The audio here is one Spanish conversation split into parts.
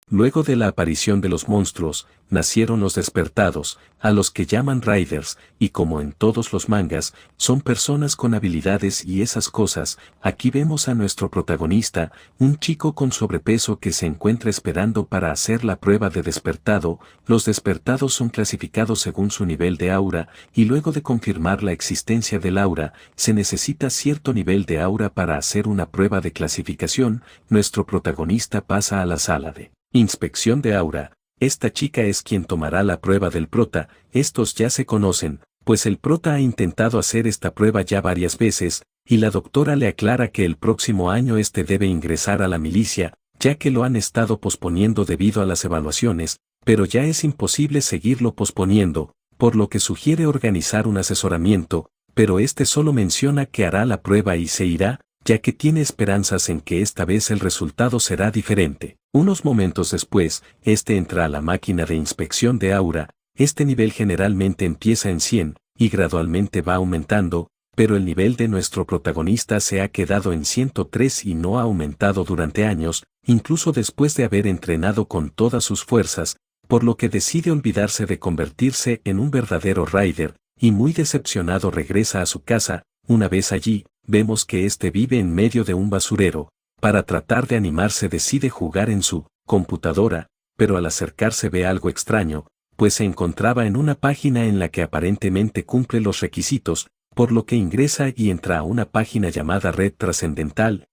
Luego de la aparición de los monstruos, nacieron los despertados, a los que llaman Riders, y como en todos los mangas, son personas con habilidades y esas cosas. Aquí vemos a nuestro protagonista, un chico con sobrepeso que se encuentra esperando para hacer la prueba de despertado. Los despertados son clasificados según su nivel de aura, y luego de confirmar la existencia del aura, se necesita cierto nivel de aura para hacer una prueba de clasificación. Nuestro protagonista pasa a la sala de inspección de aura. Esta chica es quien tomará la prueba del prota. Estos ya se conocen, pues el prota ha intentado hacer esta prueba ya varias veces, y la doctora le aclara que el próximo año debe ingresar a la milicia, ya que lo han estado posponiendo debido a las evaluaciones, pero ya es imposible seguirlo posponiendo, por lo que sugiere organizar un asesoramiento, pero solo menciona que hará la prueba y se irá, ya que tiene esperanzas en que esta vez el resultado será diferente. Unos momentos después, entra a la máquina de inspección de aura. Este nivel generalmente empieza en 100, y gradualmente va aumentando, pero el nivel de nuestro protagonista se ha quedado en 103 y no ha aumentado durante años, incluso después de haber entrenado con todas sus fuerzas, por lo que decide olvidarse de convertirse en un verdadero Rider, y muy decepcionado regresa a su casa. Una vez allí, vemos que vive en medio de un basurero. Para tratar de animarse decide jugar en su computadora, pero al acercarse ve algo extraño, pues se encontraba en una página en la que aparentemente cumple los requisitos, por lo que ingresa y entra a una página llamada Red Trascendental.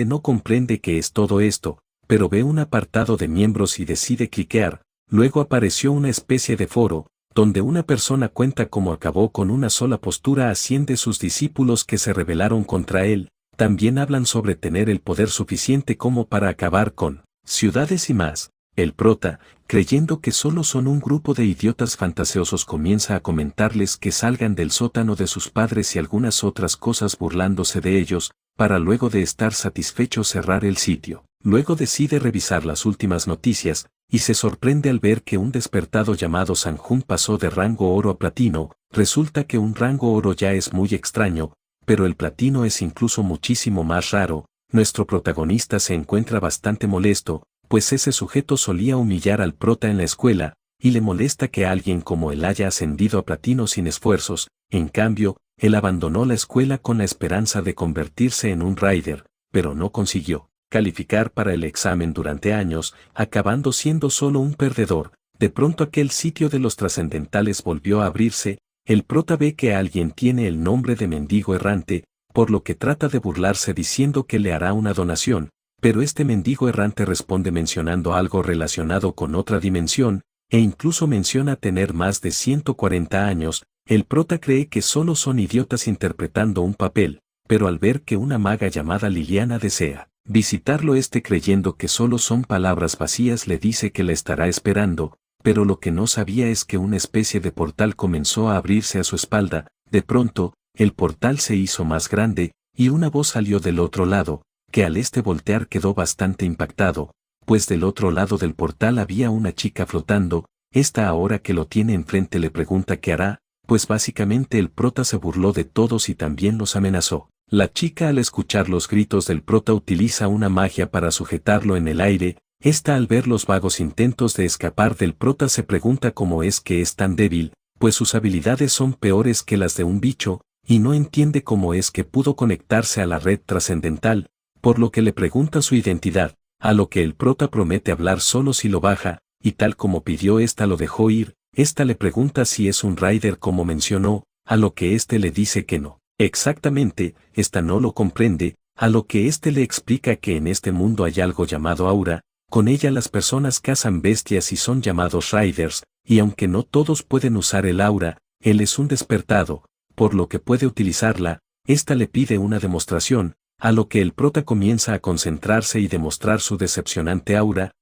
No comprende qué es todo esto, pero ve un apartado de miembros y decide cliquear. Luego apareció una especie de foro, donde una persona cuenta cómo acabó con una sola postura a 100 de sus discípulos que se rebelaron contra él. También hablan sobre tener el poder suficiente como para acabar con ciudades y más. El prota, creyendo que solo son un grupo de idiotas fantasiosos, comienza a comentarles que salgan del sótano de sus padres y algunas otras cosas burlándose de ellos, para luego de estar satisfecho cerrar el sitio. Luego decide revisar las últimas noticias, y se sorprende al ver que un despertado llamado Sanjun pasó de rango oro a platino. Resulta que un rango oro ya es muy extraño, pero el platino es incluso muchísimo más raro. Nuestro protagonista se encuentra bastante molesto, pues ese sujeto solía humillar al prota en la escuela, y le molesta que alguien como él haya ascendido a platino sin esfuerzos. En cambio, él abandonó la escuela con la esperanza de convertirse en un Rider, pero no consiguió calificar para el examen durante años, acabando siendo solo un perdedor. De pronto aquel sitio de los trascendentales volvió a abrirse. El prota ve que alguien tiene el nombre de mendigo errante, por lo que trata de burlarse diciendo que le hará una donación, pero mendigo errante responde mencionando algo relacionado con otra dimensión, e incluso menciona tener más de 140 años. El prota cree que solo son idiotas interpretando un papel, pero al ver que una maga llamada Liliana desea visitarlo, creyendo que solo son palabras vacías, le dice que la estará esperando, pero lo que no sabía es que una especie de portal comenzó a abrirse a su espalda. De pronto, el portal se hizo más grande, y una voz salió del otro lado, que al voltear quedó bastante impactado, pues del otro lado del portal había una chica flotando. Ahora que lo tiene enfrente le pregunta qué hará, pues básicamente el prota se burló de todos y también los amenazó. La chica, al escuchar los gritos del prota, utiliza una magia para sujetarlo en el aire. Al ver los vagos intentos de escapar del prota se pregunta cómo es que es tan débil, pues sus habilidades son peores que las de un bicho, y no entiende cómo es que pudo conectarse a la red trascendental, por lo que le pregunta su identidad, a lo que el prota promete hablar solo si lo baja, y tal como pidió lo dejó ir. Le pregunta si es un Rider como mencionó, a lo que le dice que no. Exactamente, no lo comprende, a lo que le explica que en este mundo hay algo llamado aura. Con ella las personas cazan bestias y son llamados Riders, y aunque no todos pueden usar el aura, él es un despertado, por lo que puede utilizarla. Le pide una demostración, a lo que el prota comienza a concentrarse y demostrar su decepcionante aura.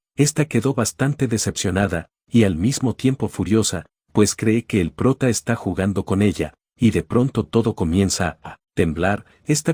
Quedó bastante decepcionada, y al mismo tiempo furiosa, pues cree que el prota está jugando con ella, y de pronto todo comienza a temblar.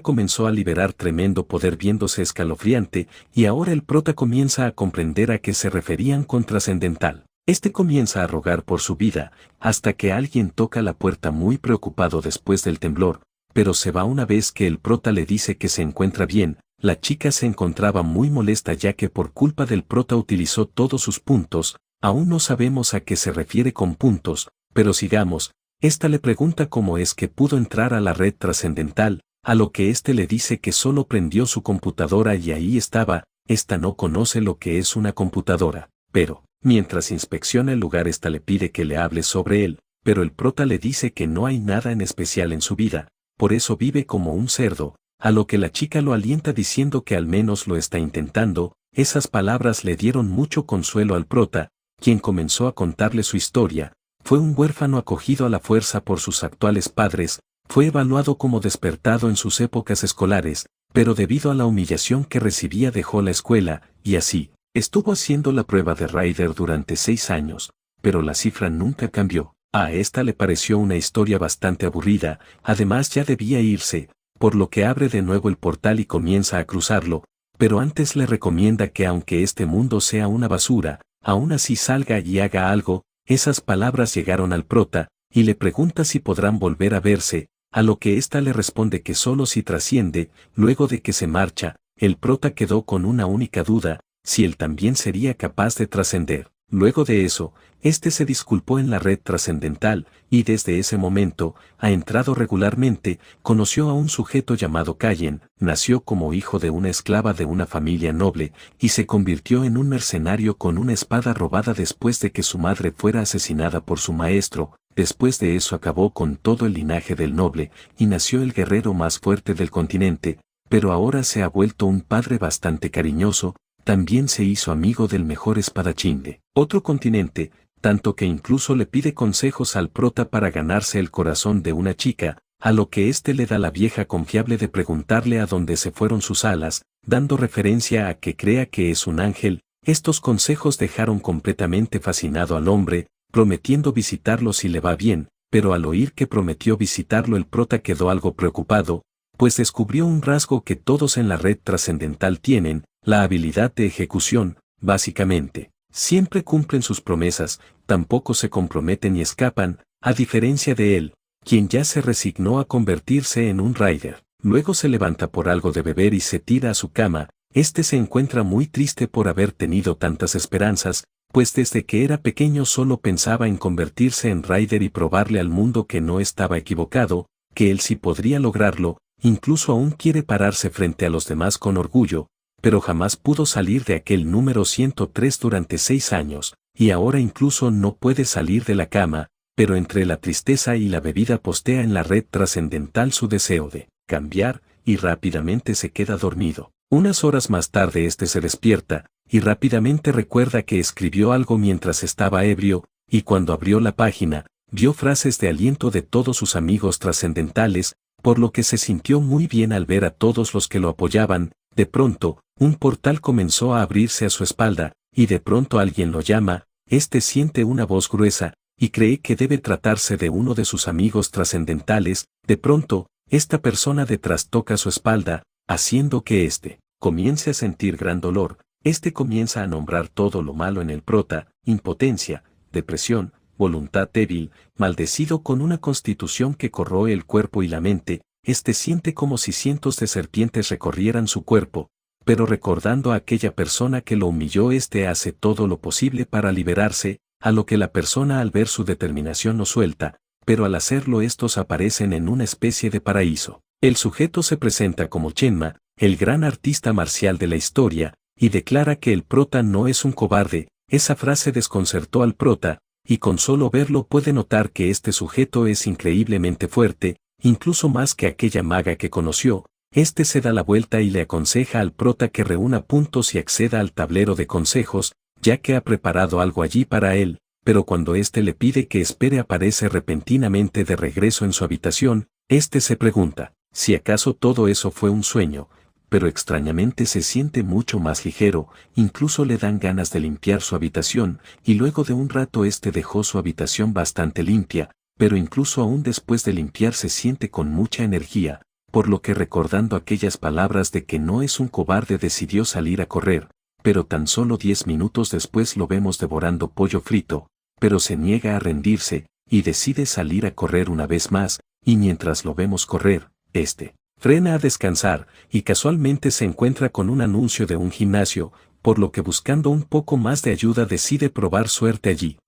Comenzó a liberar tremendo poder viéndose escalofriante, y ahora el prota comienza a comprender a qué se referían con trascendental. Comienza a rogar por su vida, hasta que alguien toca la puerta muy preocupado después del temblor, pero se va una vez que el prota le dice que se encuentra bien. la chica se encontraba muy molesta ya que por culpa del prota utilizó todos sus puntos. Aún no sabemos a qué se refiere con puntos, pero sigamos. Esta le pregunta cómo es que pudo entrar a la red trascendental, a lo que éste le dice que solo prendió su computadora y ahí estaba. Esta no conoce lo que es una computadora, pero, mientras inspecciona el lugar esta le pide que le hable sobre él, pero el prota le dice que no hay nada en especial en su vida, por eso vive como un cerdo, a lo que la chica lo alienta diciendo que al menos lo está intentando. Esas palabras le dieron mucho consuelo al prota, quien comenzó a contarle su historia. Fue un huérfano acogido a la fuerza por sus actuales padres, fue evaluado como despertado en sus épocas escolares, pero debido a la humillación que recibía dejó la escuela, y así, estuvo haciendo la prueba de Rider durante 6 años, pero la cifra nunca cambió. A esta le pareció una historia bastante aburrida, además ya debía irse, por lo que abre de nuevo el portal y comienza a cruzarlo, pero antes le recomienda que aunque este mundo sea una basura, aún así salga y haga algo. Esas palabras llegaron al prota, y le pregunta si podrán volver a verse, a lo que ésta le responde que solo si trasciende. Luego de que se marcha, el prota quedó con una única duda, si él también sería capaz de trascender. Luego de eso, este se disculpó en la red trascendental, y desde ese momento, ha entrado regularmente. Conoció a un sujeto llamado Cayen, nació como hijo de una esclava de una familia noble, y se convirtió en un mercenario con una espada robada después de que su madre fuera asesinada por su maestro. Después de eso acabó con todo el linaje del noble, y nació el guerrero más fuerte del continente, pero ahora se ha vuelto un padre bastante cariñoso. También se hizo amigo del mejor espadachín de otro continente, tanto que incluso le pide consejos al prota para ganarse el corazón de una chica, a lo que éste le da la vieja confiable de preguntarle a dónde se fueron sus alas, dando referencia a que crea que es un ángel. Estos consejos dejaron completamente fascinado al hombre, prometiendo visitarlo si le va bien, pero al oír que prometió visitarlo el prota quedó algo preocupado, pues descubrió un rasgo que todos en la red trascendental tienen, la habilidad de ejecución. Básicamente, siempre cumplen sus promesas, tampoco se comprometen y escapan, a diferencia de él, quien ya se resignó a convertirse en un Rider. Luego se levanta por algo de beber y se tira a su cama. Este se encuentra muy triste por haber tenido tantas esperanzas, pues desde que era pequeño solo pensaba en convertirse en Rider y probarle al mundo que no estaba equivocado, que él sí podría lograrlo. Incluso aún quiere pararse frente a los demás con orgullo, pero jamás pudo salir de aquel número 103 durante 6 años, y ahora incluso no puede salir de la cama, pero entre la tristeza y la bebida postea en la red trascendental su deseo de cambiar, y rápidamente se queda dormido. Unas horas más tarde este se despierta, y rápidamente recuerda que escribió algo mientras estaba ebrio, y cuando abrió la página, vio frases de aliento de todos sus amigos trascendentales, por lo que se sintió muy bien al ver a todos los que lo apoyaban. De pronto, un portal comenzó a abrirse a su espalda, y de pronto alguien lo llama. Este siente una voz gruesa, y cree que debe tratarse de uno de sus amigos trascendentales. De pronto, esta persona detrás toca su espalda, haciendo que éste comience a sentir gran dolor. Este comienza a nombrar todo lo malo en el prota: impotencia, depresión, voluntad débil, maldecido con una constitución que corroe el cuerpo y la mente. Este siente como si cientos de serpientes recorrieran su cuerpo, pero recordando a aquella persona que lo humilló, este hace todo lo posible para liberarse, a lo que la persona al ver su determinación lo suelta, pero al hacerlo estos aparecen en una especie de paraíso. El sujeto se presenta como Shenma, el gran artista marcial de la historia, y declara que el prota no es un cobarde. Esa frase desconcertó al prota, y con solo verlo puede notar que este sujeto es increíblemente fuerte, incluso más que aquella maga que conoció. Este se da la vuelta y le aconseja al prota que reúna puntos y acceda al tablero de consejos, ya que ha preparado algo allí para él, pero cuando éste le pide que espere aparece repentinamente de regreso en su habitación. Este se pregunta si acaso todo eso fue un sueño, pero extrañamente se siente mucho más ligero. Incluso le dan ganas de limpiar su habitación, y luego de un rato este dejó su habitación bastante limpia, pero incluso aún después de limpiar se siente con mucha energía, por lo que recordando aquellas palabras de que no es un cobarde decidió salir a correr, pero tan solo 10 minutos después lo vemos devorando pollo frito, pero se niega a rendirse, y decide salir a correr una vez más, y mientras lo vemos correr, este Frena a descansar, y casualmente se encuentra con un anuncio de un gimnasio, por lo que buscando un poco más de ayuda decide probar suerte allí.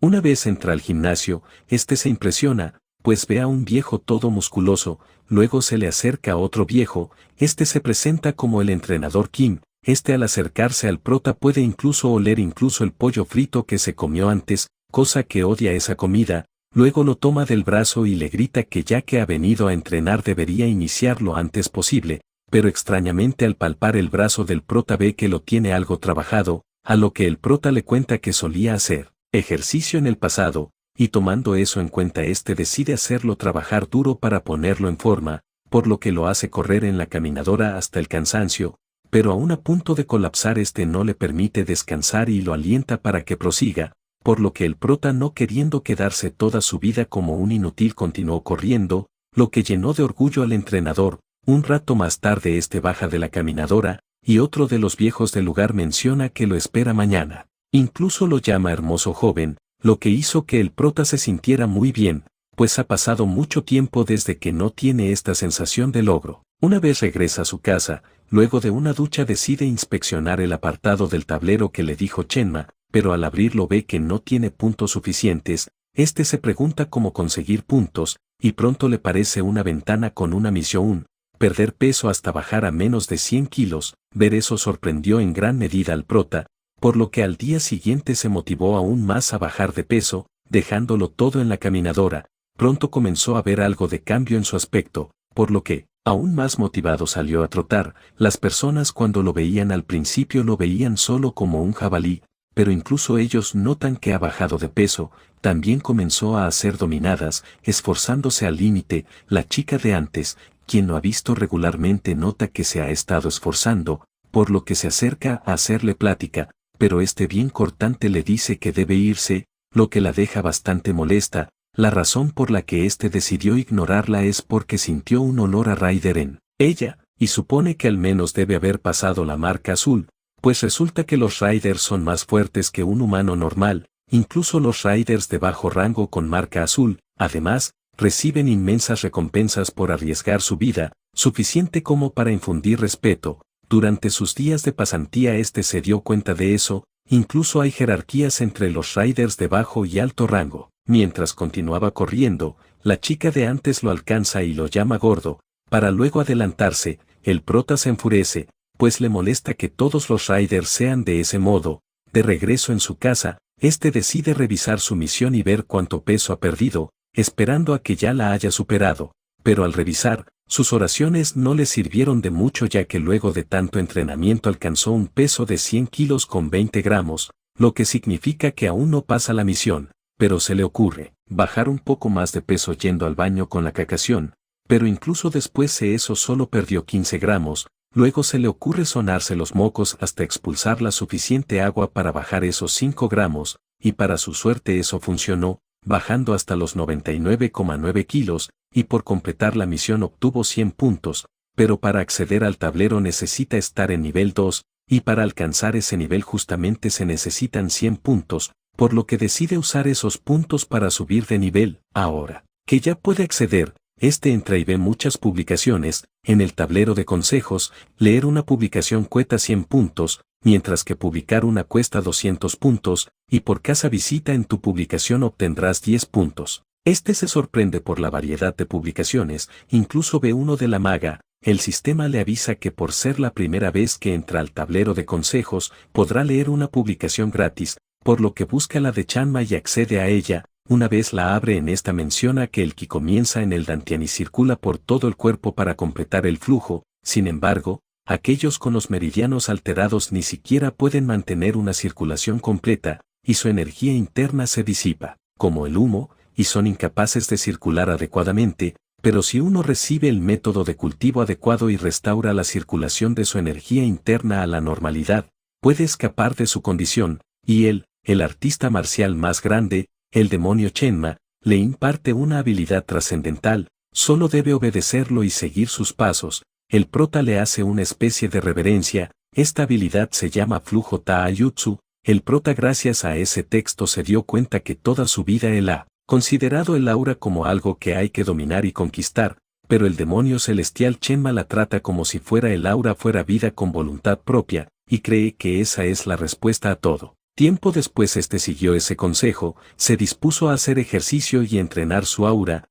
Una vez entra al gimnasio, se impresiona, pues ve a un viejo todo musculoso, luego se le acerca a otro viejo, se presenta como el entrenador Kim, al acercarse al prota puede incluso oler incluso el pollo frito que se comió antes, cosa que odia esa comida, luego lo toma del brazo y le grita que ya que ha venido a entrenar debería iniciar lo antes posible, pero extrañamente al palpar el brazo del prota ve que lo tiene algo trabajado, a lo que el prota le cuenta que solía hacer ejercicio en el pasado, y tomando eso en cuenta decide hacerlo trabajar duro para ponerlo en forma, por lo que lo hace correr en la caminadora hasta el cansancio, pero aún a punto de colapsar no le permite descansar y lo alienta para que prosiga, por lo que el prota no queriendo quedarse toda su vida como un inútil continuó corriendo, lo que llenó de orgullo al entrenador. Un rato más tarde baja de la caminadora, y otro de los viejos del lugar menciona que lo espera mañana. Incluso lo llama hermoso joven, lo que hizo que el prota se sintiera muy bien, pues ha pasado mucho tiempo desde que no tiene esta sensación de logro. Una vez regresa a su casa, luego de una ducha decide inspeccionar el apartado del tablero que le dijo Chenma, pero al abrirlo ve que no tiene puntos suficientes, se pregunta cómo conseguir puntos, y pronto le parece una ventana con una misión, perder peso hasta bajar a menos de 100 kilos, ver eso sorprendió en gran medida al prota, por lo que al día siguiente se motivó aún más a bajar de peso, dejándolo todo en la caminadora, pronto comenzó a ver algo de cambio en su aspecto, por lo que, aún más motivado salió a trotar. Las personas cuando lo veían al principio lo veían solo como un jabalí, pero incluso ellos notan que ha bajado de peso, también comenzó a hacer dominadas, esforzándose al límite. La chica de antes, quien lo ha visto regularmente nota que se ha estado esforzando, por lo que se acerca a hacerle plática, pero bien cortante le dice que debe irse, lo que la deja bastante molesta. La razón por la que decidió ignorarla es porque sintió un olor a Rider en ella, y supone que al menos debe haber pasado la marca azul, pues resulta que los Riders son más fuertes que un humano normal, incluso los Riders de bajo rango con marca azul, además, reciben inmensas recompensas por arriesgar su vida, suficiente como para infundir respeto. Durante sus días de pasantía se dio cuenta de eso, incluso hay jerarquías entre los Riders de bajo y alto rango. Mientras continuaba corriendo, la chica de antes lo alcanza y lo llama gordo, para luego adelantarse. El prota se enfurece, pues le molesta que todos los Riders sean de ese modo. De regreso en su casa, decide revisar su misión y ver cuánto peso ha perdido, esperando a que ya la haya superado, pero al revisar, sus oraciones no le sirvieron de mucho ya que luego de tanto entrenamiento alcanzó un peso de 100 kilos con 20 gramos, lo que significa que aún no pasa la misión, pero se le ocurre bajar un poco más de peso yendo al baño con la cacación, pero incluso después de eso solo perdió 15 gramos, luego se le ocurre sonarse los mocos hasta expulsar la suficiente agua para bajar esos 5 gramos, y para su suerte eso funcionó, bajando hasta los 99,9 kilos, y por completar la misión obtuvo 100 puntos, pero para acceder al tablero necesita estar en nivel 2, y para alcanzar ese nivel justamente se necesitan 100 puntos, por lo que decide usar esos puntos para subir de nivel. Ahora que ya puede acceder, entra y ve muchas publicaciones. En el tablero de consejos, leer una publicación cuesta 100 puntos, mientras que publicar una cuesta 200 puntos, y por cada visita en tu publicación obtendrás 10 puntos. Se sorprende por la variedad de publicaciones, incluso ve uno de la maga. El sistema le avisa que por ser la primera vez que entra al tablero de consejos, podrá leer una publicación gratis, por lo que busca la de Chanma y accede a ella. Una vez la abre menciona que el ki comienza en el dantian y circula por todo el cuerpo para completar el flujo. Sin embargo, aquellos con los meridianos alterados ni siquiera pueden mantener una circulación completa, y su energía interna se disipa, como el humo, y son incapaces de circular adecuadamente. Pero si uno recibe el método de cultivo adecuado y restaura la circulación de su energía interna a la normalidad, puede escapar de su condición, y el artista marcial más grande, el demonio Chenma, le imparte una habilidad trascendental, solo debe obedecerlo y seguir sus pasos. El prota le hace una especie de reverencia. Esta habilidad se llama Flujo Taijutsu. El prota gracias a ese texto se dio cuenta que toda su vida él ha considerado el aura como algo que hay que dominar y conquistar, pero el demonio celestial Chenma la trata como si fuera el aura fuera vida con voluntad propia, y cree que esa es la respuesta a todo. Tiempo después siguió ese consejo, se dispuso a hacer ejercicio y entrenar su aura.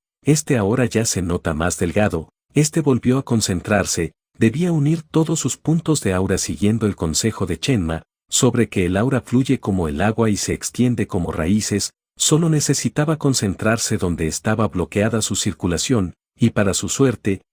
Ahora ya se nota más delgado. Volvió a concentrarse, debía unir todos sus puntos de aura siguiendo el consejo de Chenma, sobre que el aura fluye como el agua y se extiende como raíces. Solo necesitaba concentrarse donde estaba bloqueada su circulación, y para su suerte,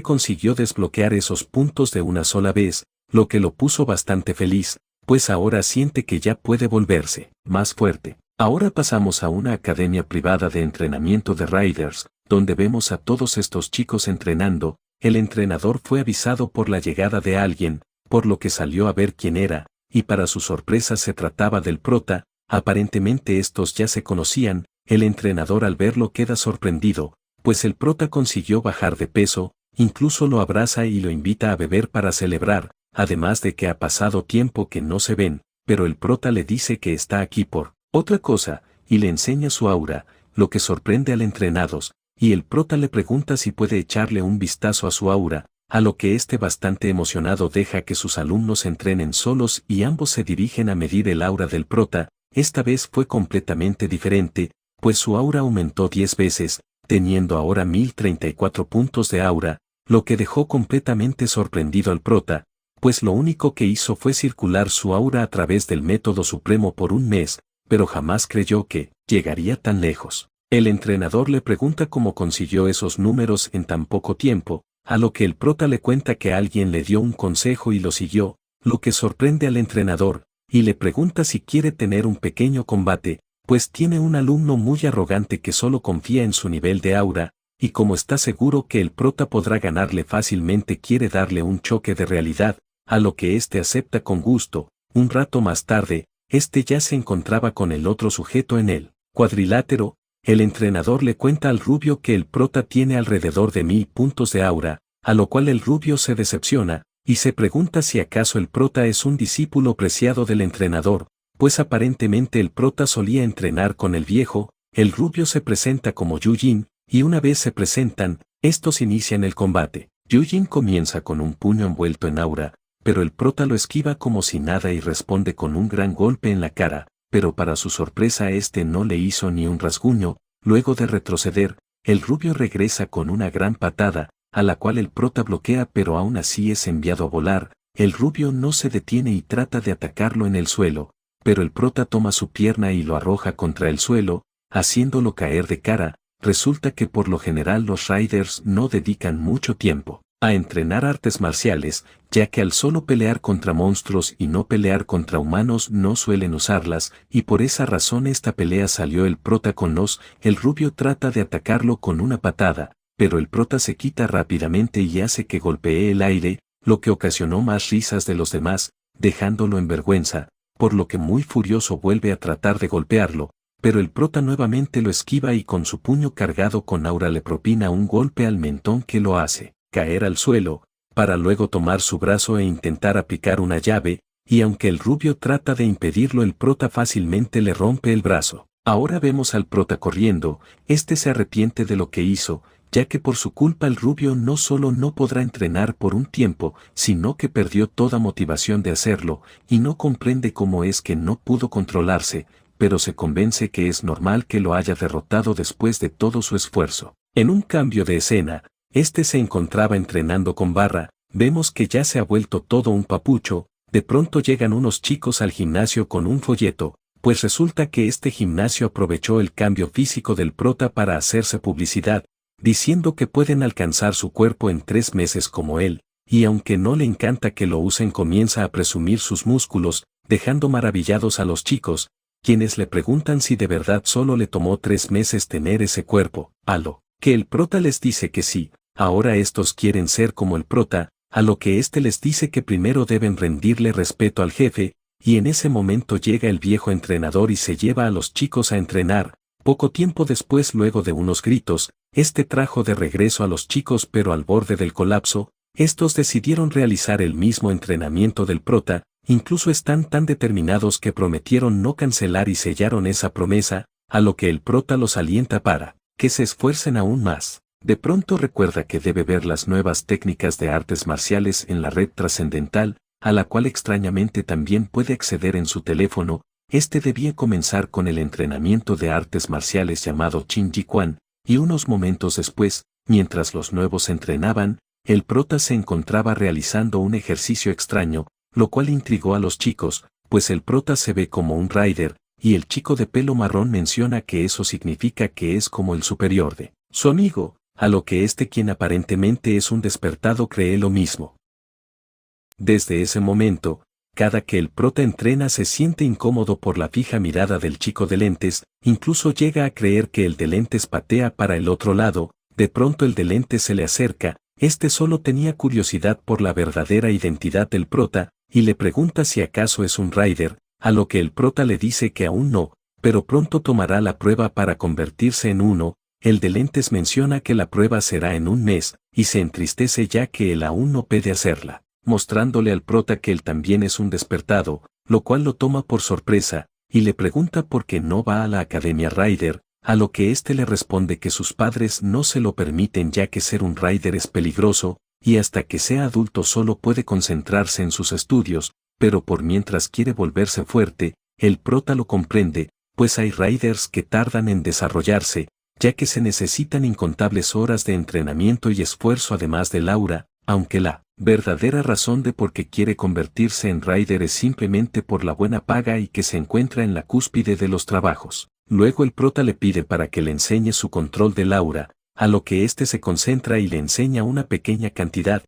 consiguió desbloquear esos puntos de una sola vez, lo que lo puso bastante feliz, pues ahora siente que ya puede volverse más fuerte. Ahora pasamos a una academia privada de entrenamiento de Riders, donde vemos a todos estos chicos entrenando. El entrenador fue avisado por la llegada de alguien, por lo que salió a ver quién era, y para su sorpresa se trataba del prota. Aparentemente estos ya se conocían. El entrenador al verlo queda sorprendido, pues el prota consiguió bajar de peso, incluso lo abraza y lo invita a beber para celebrar, además de que ha pasado tiempo que no se ven, pero el prota le dice que está aquí por otra cosa, y le enseña su aura, lo que sorprende al entrenados, y el prota le pregunta si puede echarle un vistazo a su aura, a lo que bastante emocionado deja que sus alumnos entrenen solos y ambos se dirigen a medir el aura del prota. Esta vez fue completamente diferente, pues su aura aumentó 10 veces, teniendo ahora 1034 puntos de aura, lo que dejó completamente sorprendido al prota, pues lo único que hizo fue circular su aura a través del método supremo por un mes, pero jamás creyó que llegaría tan lejos. El entrenador le pregunta cómo consiguió esos números en tan poco tiempo, a lo que el prota le cuenta que alguien le dio un consejo y lo siguió, lo que sorprende al entrenador, y le pregunta si quiere tener un pequeño combate, pues tiene un alumno muy arrogante que solo confía en su nivel de aura, y como está seguro que el prota podrá ganarle fácilmente quiere darle un choque de realidad, a lo que acepta con gusto. Un rato más tarde, ya se encontraba con el otro sujeto en el cuadrilátero. El entrenador le cuenta al rubio que el prota tiene alrededor de 1000 puntos de aura, a lo cual el rubio se decepciona, y se pregunta si acaso el prota es un discípulo preciado del entrenador, pues aparentemente el prota solía entrenar con el viejo. El rubio se presenta como Yujin, y una vez se presentan, estos inician el combate. Yujin comienza con un puño envuelto en aura, pero el prota lo esquiva como si nada y responde con un gran golpe en la cara, pero para su sorpresa no le hizo ni un rasguño. Luego de retroceder, el rubio regresa con una gran patada, a la cual el prota bloquea pero aún así es enviado a volar. El rubio no se detiene y trata de atacarlo en el suelo, pero el prota toma su pierna y lo arroja contra el suelo, haciéndolo caer de cara. Resulta que por lo general los Riders no dedican mucho tiempo a entrenar artes marciales, ya que al solo pelear contra monstruos y no pelear contra humanos no suelen usarlas, y por esa razón esta pelea salió el prota con los. El rubio trata de atacarlo con una patada, pero el prota se quita rápidamente y hace que golpee el aire, lo que ocasionó más risas de los demás, dejándolo en vergüenza, por lo que muy furioso vuelve a tratar de golpearlo, pero el prota nuevamente lo esquiva y con su puño cargado con aura le propina un golpe al mentón que lo hace caer al suelo, para luego tomar su brazo e intentar aplicar una llave, y aunque el rubio trata de impedirlo el prota fácilmente le rompe el brazo. Ahora vemos al prota corriendo. Se arrepiente de lo que hizo, ya que por su culpa el rubio no solo no podrá entrenar por un tiempo, sino que perdió toda motivación de hacerlo, y no comprende cómo es que no pudo controlarse, pero se convence que es normal que lo haya derrotado después de todo su esfuerzo. En un cambio de escena, se encontraba entrenando con barra. Vemos que ya se ha vuelto todo un papucho. De pronto llegan unos chicos al gimnasio con un folleto, pues resulta que gimnasio aprovechó el cambio físico del prota para hacerse publicidad, diciendo que pueden alcanzar su cuerpo en 3 meses como él, y aunque no le encanta que lo usen comienza a presumir sus músculos, dejando maravillados a los chicos, quienes le preguntan si de verdad solo le tomó 3 meses tener ese cuerpo, a lo que el prota les dice que sí. Ahora estos quieren ser como el prota, a lo que les dice que primero deben rendirle respeto al jefe, y en ese momento llega el viejo entrenador y se lleva a los chicos a entrenar. Poco tiempo después, luego de unos gritos, trajo de regreso a los chicos pero al borde del colapso. Estos decidieron realizar el mismo entrenamiento del prota, incluso están tan determinados que prometieron no cancelar y sellaron esa promesa, a lo que el prota los alienta para que se esfuercen aún más. De pronto recuerda que debe ver las nuevas técnicas de artes marciales en la red trascendental, a la cual extrañamente también puede acceder en su teléfono. Este debía comenzar con el entrenamiento de artes marciales llamado Chin Ji Quan, y unos momentos después, mientras los nuevos entrenaban, el prota se encontraba realizando un ejercicio extraño, lo cual intrigó a los chicos, pues el prota se ve como un rider, y el chico de pelo marrón menciona que eso significa que es como el superior de su amigo, a lo que quien aparentemente es un despertado cree lo mismo. Desde ese momento, cada que el prota entrena se siente incómodo por la fija mirada del chico de lentes, incluso llega a creer que el de lentes patea para el otro lado. De pronto el de lentes se le acerca, solo tenía curiosidad por la verdadera identidad del prota, y le pregunta si acaso es un rider, a lo que el prota le dice que aún no, pero pronto tomará la prueba para convertirse en uno. El de lentes menciona que la prueba será en un mes, y se entristece ya que él aún no puede hacerla, mostrándole al prota que él también es un despertado, lo cual lo toma por sorpresa, y le pregunta por qué no va a la Academia Rider, a lo que le responde que sus padres no se lo permiten ya que ser un rider es peligroso, y hasta que sea adulto solo puede concentrarse en sus estudios, pero por mientras quiere volverse fuerte. El prota lo comprende, pues hay riders que tardan en desarrollarse, ya que se necesitan incontables horas de entrenamiento y esfuerzo además del aura, aunque la verdadera razón de por qué quiere convertirse en rider es simplemente por la buena paga y que se encuentra en la cúspide de los trabajos. Luego el prota le pide para que le enseñe su control del aura, a lo que se concentra y le enseña una pequeña cantidad.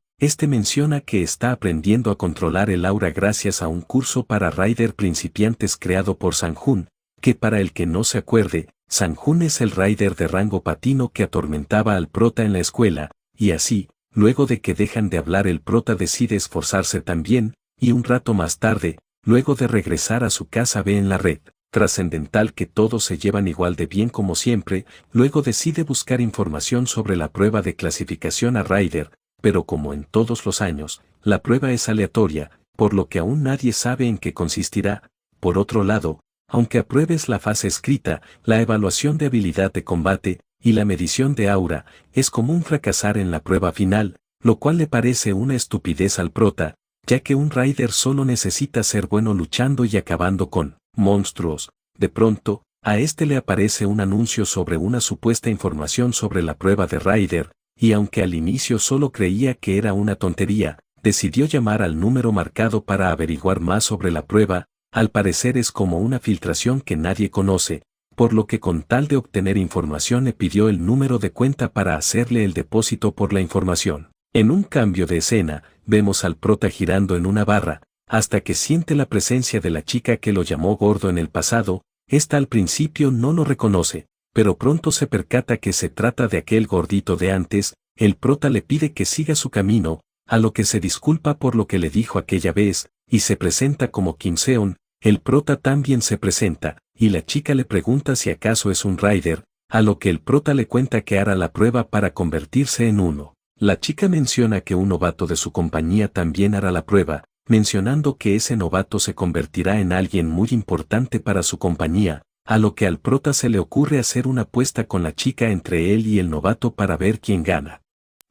Menciona que está aprendiendo a controlar el aura gracias a un curso para rider principiantes creado por Sanjun, que para el que no se acuerde, Sanjun es el rider de rango patino que atormentaba al prota en la escuela, y así, luego de que dejan de hablar el prota decide esforzarse también, y un rato más tarde, luego de regresar a su casa ve en la red trascendental que todos se llevan igual de bien como siempre. Luego decide buscar información sobre la prueba de clasificación a rider, pero como en todos los años, la prueba es aleatoria, por lo que aún nadie sabe en qué consistirá. Por otro lado, aunque apruebes la fase escrita, la evaluación de habilidad de combate y la medición de aura, es común fracasar en la prueba final, lo cual le parece una estupidez al prota, ya que un rider solo necesita ser bueno luchando y acabando con monstruos. De pronto, a le aparece un anuncio sobre una supuesta información sobre la prueba de rider, y aunque al inicio solo creía que era una tontería, decidió llamar al número marcado para averiguar más sobre la prueba. Al parecer es como una filtración que nadie conoce, por lo que con tal de obtener información le pidió el número de cuenta para hacerle el depósito por la información. En un cambio de escena, vemos al prota girando en una barra, hasta que siente la presencia de la chica que lo llamó gordo en el pasado. Al principio no lo reconoce, pero pronto se percata que se trata de aquel gordito de antes. El prota le pide que siga su camino, a lo que se disculpa por lo que le dijo aquella vez, y se presenta como Kim Seon. El prota también se presenta, y la chica le pregunta si acaso es un rider, a lo que el prota le cuenta que hará la prueba para convertirse en uno. La chica menciona que un novato de su compañía también hará la prueba, mencionando que ese novato se convertirá en alguien muy importante para su compañía, a lo que al prota se le ocurre hacer una apuesta con la chica entre él y el novato para ver quién gana.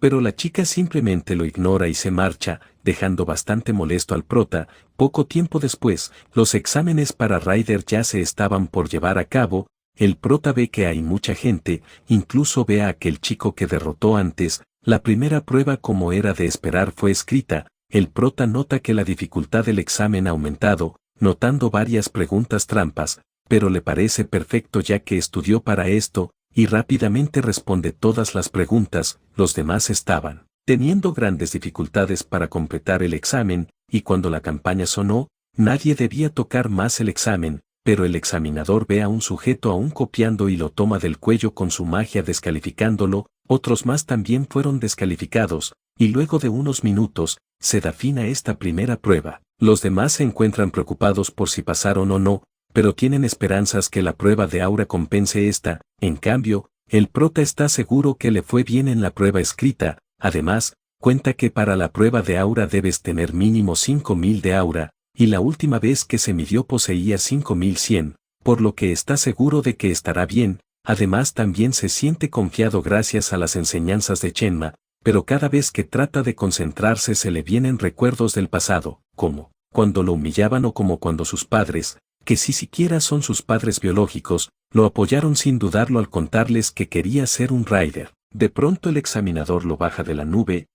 Pero la chica simplemente lo ignora y se marcha, dejando bastante molesto al prota. Poco tiempo después, los exámenes para rider ya se estaban por llevar a cabo. El prota ve que hay mucha gente, incluso ve a aquel chico que derrotó antes. La primera prueba, como era de esperar, fue escrita. El prota nota que la dificultad del examen ha aumentado, notando varias preguntas trampas, pero le parece perfecto ya que estudió para esto, y rápidamente responde todas las preguntas. Los demás estaban teniendo grandes dificultades para completar el examen, y cuando la campana sonó, nadie debía tocar más el examen, pero el examinador ve a un sujeto aún copiando y lo toma del cuello con su magia descalificándolo. Otros más también fueron descalificados, y luego de unos minutos, se da fin a esta primera prueba. Los demás se encuentran preocupados por si pasaron o no, pero tienen esperanzas que la prueba de aura compense esta. En cambio, el prota está seguro que le fue bien en la prueba escrita. Además, cuenta que para la prueba de aura debes tener mínimo 5000 de aura, y la última vez que se midió poseía 5100, por lo que está seguro de que estará bien. además también se siente confiado gracias a las enseñanzas de Shenma, pero cada vez que trata de concentrarse se le vienen recuerdos del pasado, como cuando lo humillaban o como cuando sus padres, que si siquiera son sus padres biológicos, lo apoyaron sin dudarlo al contarles que quería ser un rider. De pronto el examinador lo baja de la nube,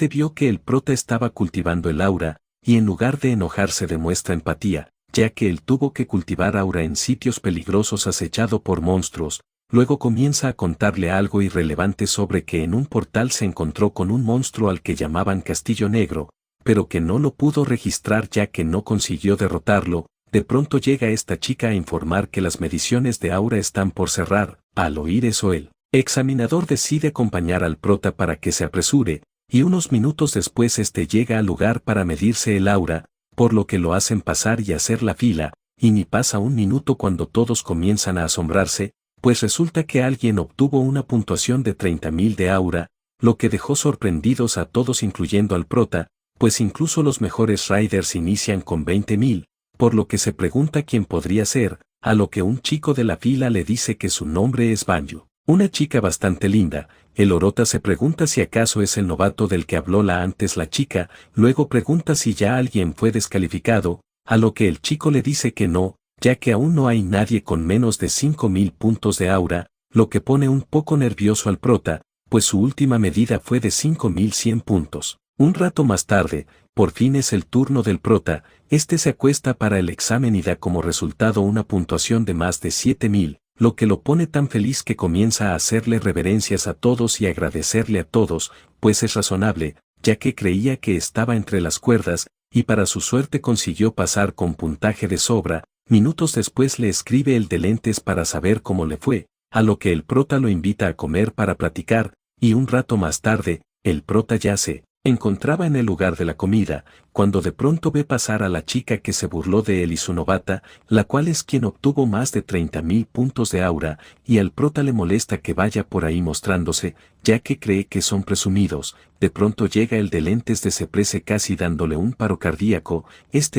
vio que el prota estaba cultivando el aura, y en lugar de enojarse demuestra empatía, ya que él tuvo que cultivar aura en sitios peligrosos acechado por monstruos. Luego comienza a contarle algo irrelevante sobre que en un portal se encontró con un monstruo al que llamaban Castillo Negro, pero que no lo pudo registrar ya que no consiguió derrotarlo. De pronto llega esta chica a informar que las mediciones de aura están por cerrar. Al oír eso el examinador decide acompañar al prota para que se apresure, y unos minutos después llega al lugar para medirse el aura, por lo que lo hacen pasar y hacer la fila, y ni pasa un minuto cuando todos comienzan a asombrarse, pues resulta que alguien obtuvo una puntuación de 30.000 de aura, lo que dejó sorprendidos a todos incluyendo al prota, pues incluso los mejores riders inician con 20.000, por lo que se pregunta quién podría ser, a lo que un chico de la fila le dice que su nombre es Banyu. Una chica bastante linda. El Orota se pregunta si acaso es el novato del que habló antes la chica, luego pregunta si ya alguien fue descalificado, a lo que el chico le dice que no, ya que aún no hay nadie con menos de 5.000 puntos de aura, lo que pone un poco nervioso al prota, pues su última medida fue de 5.100 puntos. Un rato más tarde, por fin es el turno del prota, se acuesta para el examen y da como resultado una puntuación de más de 7.000. Lo que lo pone tan feliz que comienza a hacerle reverencias a todos y agradecerle a todos, pues es razonable, ya que creía que estaba entre las cuerdas, y para su suerte consiguió pasar con puntaje de sobra. Minutos después le escribe el de lentes para saber cómo le fue, a lo que el prota lo invita a comer para platicar, y un rato más tarde, el prota ya se encontraba en el lugar de la comida, cuando de pronto ve pasar a la chica que se burló de él y su novata, la cual es quien obtuvo más de 30.000 puntos de aura, y al prota le molesta que vaya por ahí mostrándose, ya que cree que son presumidos. De pronto llega el de lentes de Ceprese casi dándole un paro cardíaco.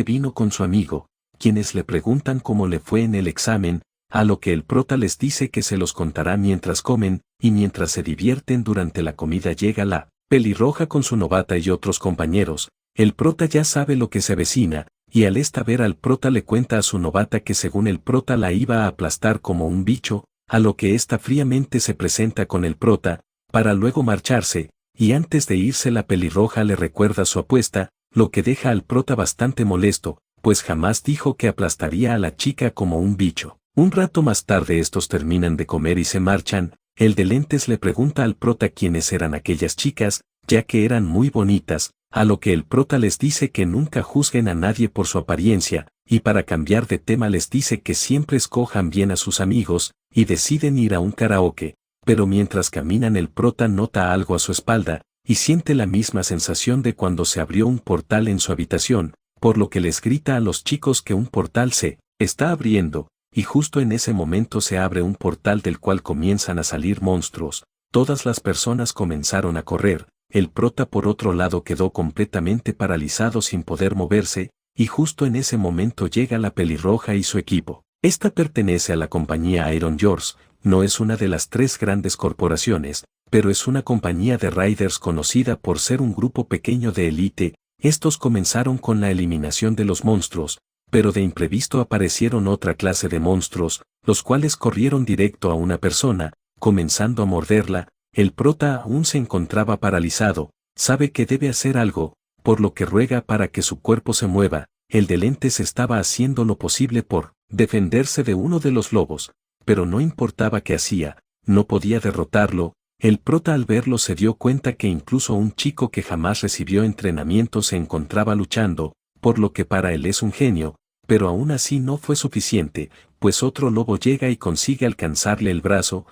Vino con su amigo, quienes le preguntan cómo le fue en el examen, a lo que el prota les dice que se los contará mientras comen, y mientras se divierten durante la comida llega la pelirroja con su novata y otros compañeros. El prota ya sabe lo que se avecina, y al ver al prota le cuenta a su novata que según el prota la iba a aplastar como un bicho, a lo que ésta fríamente se presenta con el prota, para luego marcharse, y antes de irse la pelirroja le recuerda su apuesta, lo que deja al prota bastante molesto, pues jamás dijo que aplastaría a la chica como un bicho. Un rato más tarde estos terminan de comer y se marchan. El de lentes le pregunta al prota quiénes eran aquellas chicas, ya que eran muy bonitas, a lo que el prota les dice que nunca juzguen a nadie por su apariencia, y para cambiar de tema les dice que siempre escojan bien a sus amigos, y deciden ir a un karaoke, pero mientras caminan el prota nota algo a su espalda, y siente la misma sensación de cuando se abrió un portal en su habitación, por lo que les grita a los chicos que un portal se está abriendo. Y justo en ese momento se abre un portal del cual comienzan a salir monstruos. Todas las personas comenzaron a correr, el prota por otro lado quedó completamente paralizado sin poder moverse, y justo en ese momento llega la pelirroja y su equipo. Esta pertenece a la compañía Iron Horse, no es una de las 3 grandes corporaciones, pero es una compañía de riders conocida por ser un grupo pequeño de élite. Estos comenzaron con la eliminación de los monstruos, pero de imprevisto aparecieron otra clase de monstruos, los cuales corrieron directo a una persona, comenzando a morderla. El prota aún se encontraba paralizado, sabe que debe hacer algo, por lo que ruega para que su cuerpo se mueva. El de lentes estaba haciendo lo posible por defenderse de uno de los lobos, pero no importaba qué hacía, no podía derrotarlo. El prota al verlo se dio cuenta que incluso un chico que jamás recibió entrenamiento se encontraba luchando, por lo que para él es un genio, pero aún así no fue suficiente, pues otro lobo llega y consigue alcanzarle el brazo.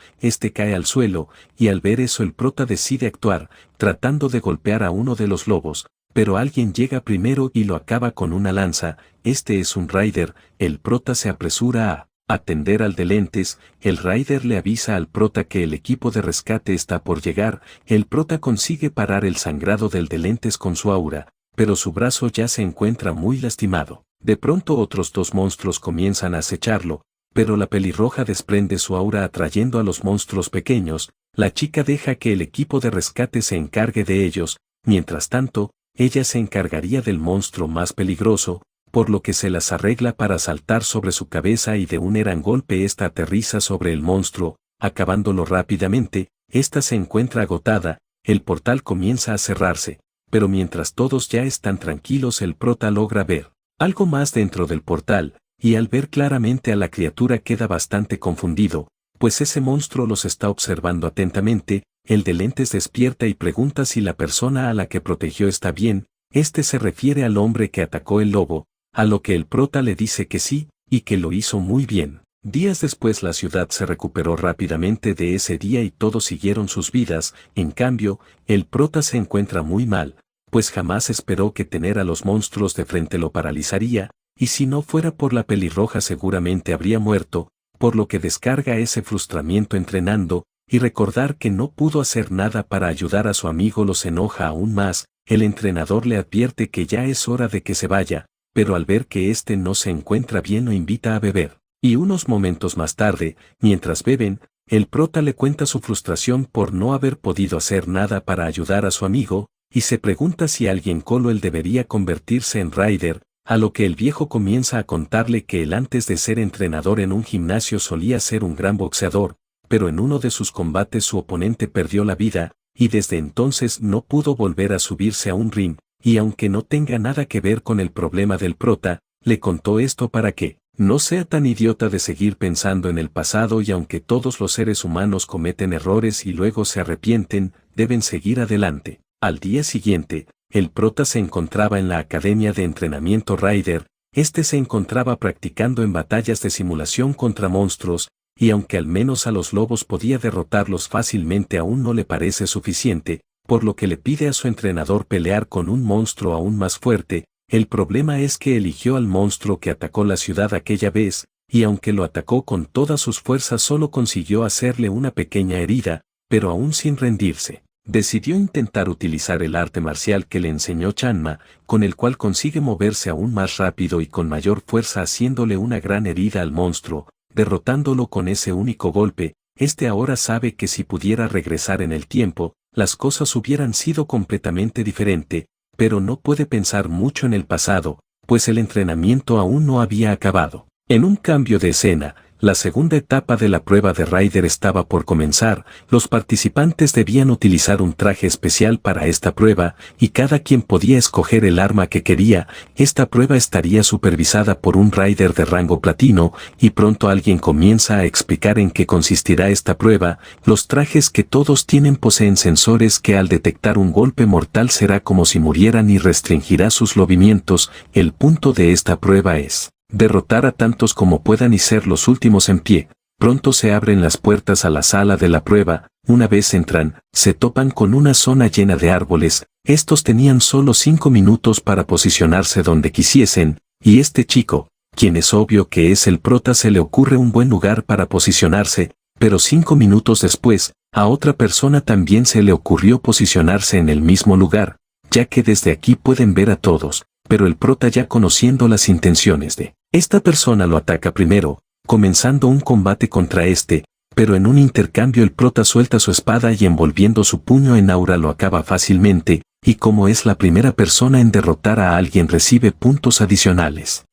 Cae al suelo, y al ver eso el prota decide actuar, tratando de golpear a uno de los lobos, pero alguien llega primero y lo acaba con una lanza. Es un rider. El prota se apresura a atender al de lentes. El rider le avisa al prota que el equipo de rescate está por llegar. El prota consigue parar el sangrado del de lentes con su aura, pero su brazo ya se encuentra muy lastimado. De pronto otros 2 monstruos comienzan a acecharlo, pero la pelirroja desprende su aura atrayendo a los monstruos pequeños. La chica deja que el equipo de rescate se encargue de ellos, mientras tanto, ella se encargaría del monstruo más peligroso, por lo que se las arregla para saltar sobre su cabeza y de un gran golpe esta aterriza sobre el monstruo, acabándolo rápidamente. Esta se encuentra agotada, el portal comienza a cerrarse, pero mientras todos ya están tranquilos el prota logra ver algo más dentro del portal, y al ver claramente a la criatura queda bastante confundido, pues ese monstruo los está observando atentamente. El de lentes despierta y pregunta si la persona a la que protegió está bien. Este se refiere al hombre que atacó el lobo, a lo que el prota le dice que sí, y que lo hizo muy bien. Días después la ciudad se recuperó rápidamente de ese día y todos siguieron sus vidas. En cambio, el prota se encuentra muy mal, pues jamás esperó que tener a los monstruos de frente lo paralizaría, y si no fuera por la pelirroja seguramente habría muerto, por lo que descarga ese frustramiento entrenando, y recordar que no pudo hacer nada para ayudar a su amigo los enoja aún más. El entrenador le advierte que ya es hora de que se vaya, pero al ver que éste no se encuentra bien lo invita a beber. Y unos momentos más tarde, mientras beben, el prota le cuenta su frustración por no haber podido hacer nada para ayudar a su amigo, y se pregunta si alguien como él debería convertirse en Rider, a lo que el viejo comienza a contarle que él antes de ser entrenador en un gimnasio solía ser un gran boxeador, pero en uno de sus combates su oponente perdió la vida, y desde entonces no pudo volver a subirse a un ring, y aunque no tenga nada que ver con el problema del prota, le contó esto para que no sea tan idiota de seguir pensando en el pasado, y aunque todos los seres humanos cometen errores y luego se arrepienten, deben seguir adelante. Al día siguiente, el prota se encontraba en la academia de entrenamiento Rider. Este se encontraba practicando en batallas de simulación contra monstruos, y aunque al menos a los lobos podía derrotarlos fácilmente aún no le parece suficiente, por lo que le pide a su entrenador pelear con un monstruo aún más fuerte. El problema es que eligió al monstruo que atacó la ciudad aquella vez, y aunque lo atacó con todas sus fuerzas solo consiguió hacerle una pequeña herida, pero aún sin rendirse. Decidió intentar utilizar el arte marcial que le enseñó Chanma, con el cual consigue moverse aún más rápido y con mayor fuerza haciéndole una gran herida al monstruo, derrotándolo con ese único golpe. Este ahora sabe que si pudiera regresar en el tiempo, las cosas hubieran sido completamente diferente, pero no puede pensar mucho en el pasado, pues el entrenamiento aún no había acabado. En un cambio de escena, la segunda etapa de la prueba de Rider estaba por comenzar. Los participantes debían utilizar un traje especial para esta prueba, y cada quien podía escoger el arma que quería. Esta prueba estaría supervisada por un Rider de rango platino, y pronto alguien comienza a explicar en qué consistirá esta prueba. Los trajes que todos tienen poseen sensores que al detectar un golpe mortal será como si murieran y restringirá sus movimientos. El punto de esta prueba es derrotar a tantos como puedan y ser los últimos en pie. Pronto se abren las puertas a la sala de la prueba. Una vez entran, se topan con una zona llena de árboles. Estos tenían solo 5 minutos para posicionarse donde quisiesen, y este chico, quien es obvio que es el prota, se le ocurre un buen lugar para posicionarse, pero 5 minutos después, a otra persona también se le ocurrió posicionarse en el mismo lugar, ya que desde aquí pueden ver a todos, pero el prota, ya conociendo las intenciones de esta persona, lo ataca primero, comenzando un combate contra este, pero en un intercambio el prota suelta su espada y envolviendo su puño en aura lo acaba fácilmente, y como es la primera persona en derrotar a alguien recibe puntos adicionales.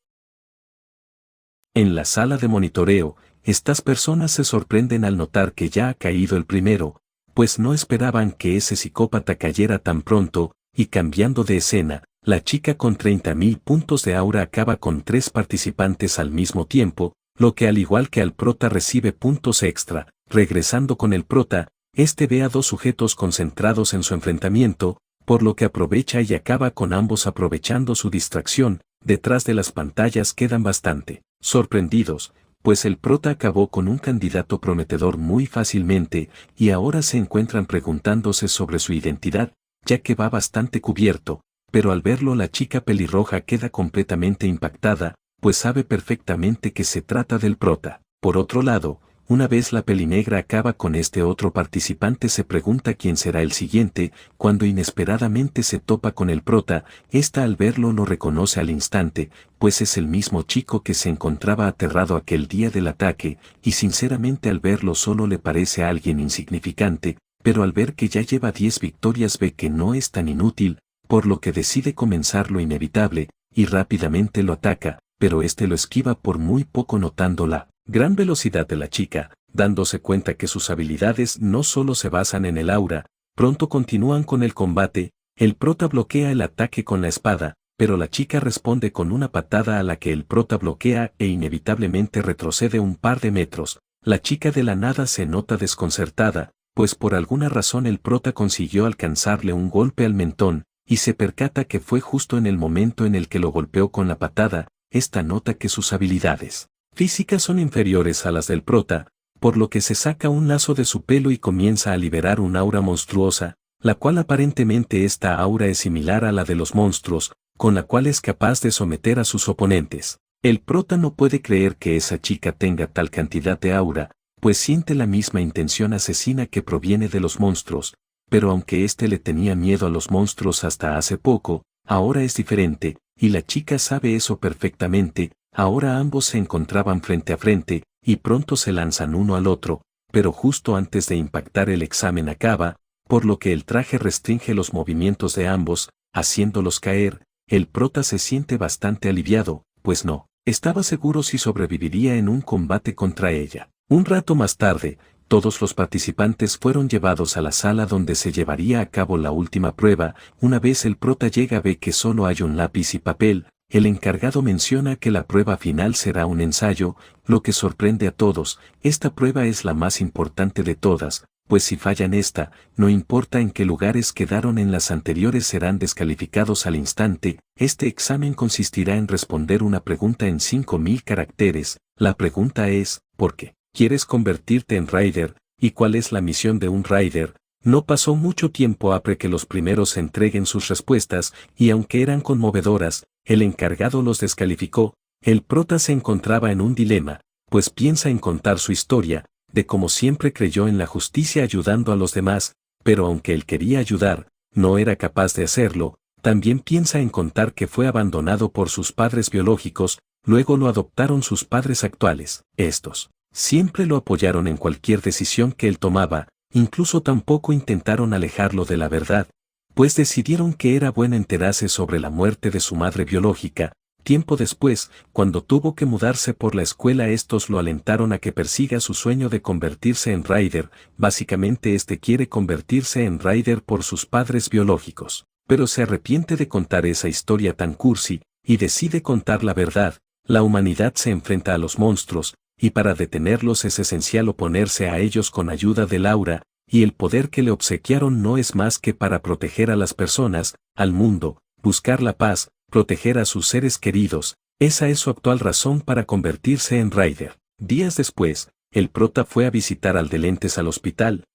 En la sala de monitoreo, estas personas se sorprenden al notar que ya ha caído el primero, pues no esperaban que ese psicópata cayera tan pronto, y cambiando de escena, la chica con 30.000 puntos de aura acaba con 3 participantes al mismo tiempo, lo que al igual que al prota recibe puntos extra. Regresando con el prota, este ve a 2 sujetos concentrados en su enfrentamiento, por lo que aprovecha y acaba con ambos aprovechando su distracción. Detrás de las pantallas quedan bastante sorprendidos, pues el prota acabó con un candidato prometedor muy fácilmente, y ahora se encuentran preguntándose sobre su identidad, ya que va bastante cubierto. Pero al verlo la chica pelirroja queda completamente impactada, pues sabe perfectamente que se trata del prota. Por otro lado, Una vez la pelinegra acaba con este otro participante se pregunta quién será el siguiente, cuando inesperadamente se topa con el prota, esta al verlo lo reconoce al instante, pues es el mismo chico que se encontraba aterrado aquel día del ataque, y sinceramente al verlo solo le parece a alguien insignificante, pero al ver que ya lleva 10 victorias ve que no es tan inútil, por lo que decide comenzar lo inevitable, y rápidamente lo ataca, pero este lo esquiva por muy poco notando la gran velocidad de la chica, dándose cuenta que sus habilidades no solo se basan en el aura, pronto continúan con el combate, el prota bloquea el ataque con la espada, pero la chica responde con una patada a la que el prota bloquea e inevitablemente retrocede un par de metros. La chica de la nada se nota desconcertada, pues por alguna razón el prota consiguió alcanzarle un golpe al mentón, y se percata que fue justo en el momento en el que lo golpeó con la patada. Esta nota que sus habilidades físicas son inferiores a las del prota, por lo que se saca un lazo de su pelo y comienza a liberar un aura monstruosa, la cual aparentemente esta aura es similar a la de los monstruos, con la cual es capaz de someter a sus oponentes. El prota no puede creer que esa chica tenga tal cantidad de aura, pues siente la misma intención asesina que proviene de los monstruos, pero aunque éste le tenía miedo a los monstruos hasta hace poco, ahora es diferente, y la chica sabe eso perfectamente. Ahora ambos se encontraban frente a frente, y pronto se lanzan uno al otro, pero justo antes de impactar el examen acaba, por lo que el traje restringe los movimientos de ambos, haciéndolos caer. El prota se siente bastante aliviado, pues no estaba seguro si sobreviviría en un combate contra ella. Un rato más tarde, todos los participantes fueron llevados a la sala donde se llevaría a cabo la última prueba. Una vez el prota llega ve que solo hay un lápiz y papel. El encargado menciona que la prueba final será un ensayo, lo que sorprende a todos. Esta prueba es la más importante de todas, pues si fallan esta, no importa en qué lugares quedaron en las anteriores serán descalificados al instante. Este examen consistirá en responder una pregunta en 5000 caracteres. La pregunta es, ¿por qué quieres convertirte en Rider? ¿Y cuál es la misión de un Rider? No pasó mucho tiempo a que los primeros entreguen sus respuestas, y aunque eran conmovedoras, el encargado los descalificó. El prota se encontraba en un dilema, pues piensa en contar su historia, de cómo siempre creyó en la justicia ayudando a los demás, pero aunque él quería ayudar, no era capaz de hacerlo. También piensa en contar que fue abandonado por sus padres biológicos, luego lo adoptaron sus padres actuales. Estos siempre lo apoyaron en cualquier decisión que él tomaba, incluso tampoco intentaron alejarlo de la verdad, pues decidieron que era bueno enterarse sobre la muerte de su madre biológica. Tiempo después, cuando tuvo que mudarse por la escuela, estos lo alentaron a que persiga su sueño de convertirse en Rider. Básicamente quiere convertirse en Rider por sus padres biológicos, pero se arrepiente de contar esa historia tan cursi, y decide contar la verdad. La humanidad se enfrenta a los monstruos, y para detenerlos es esencial oponerse a ellos con ayuda del aura, y el poder que le obsequiaron no es más que para proteger a las personas, al mundo, buscar la paz, proteger a sus seres queridos. Esa es su actual razón para convertirse en Rider. Días después, el prota fue a visitar al de lentes al hospital.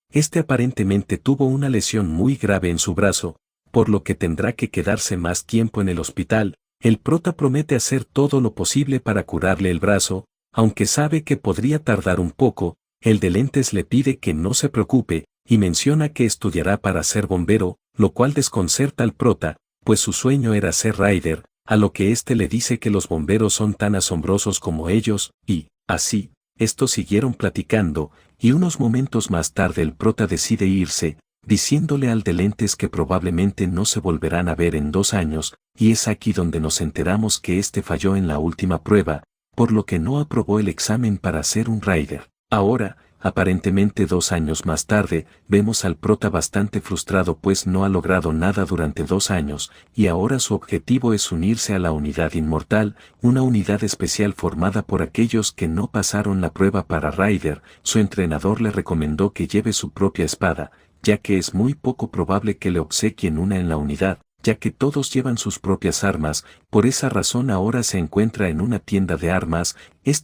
Aparentemente tuvo una lesión muy grave en su brazo, por lo que tendrá que quedarse más tiempo en el hospital. El prota promete hacer todo lo posible para curarle el brazo, aunque sabe que podría tardar un poco. El de lentes le pide que no se preocupe, y menciona que estudiará para ser bombero, lo cual desconcerta al prota, pues su sueño era ser Rider, a lo que le dice que los bomberos son tan asombrosos como ellos, y, así, estos siguieron platicando, y unos momentos más tarde el prota decide irse, diciéndole al de lentes que probablemente no se volverán a ver en 2 años, y es aquí donde nos enteramos que falló en la última prueba, por lo que no aprobó el examen para ser un Rider. Ahora, aparentemente 2 años más tarde, vemos al prota bastante frustrado pues no ha logrado nada durante 2 años, y ahora su objetivo es unirse a la Unidad Inmortal, una unidad especial formada por aquellos que no pasaron la prueba para Rider. Su entrenador le recomendó que lleve su propia espada, ya que es muy poco probable que le obsequien una en la unidad, ya que todos llevan sus propias armas. Por esa razón ahora se encuentra en una tienda de armas.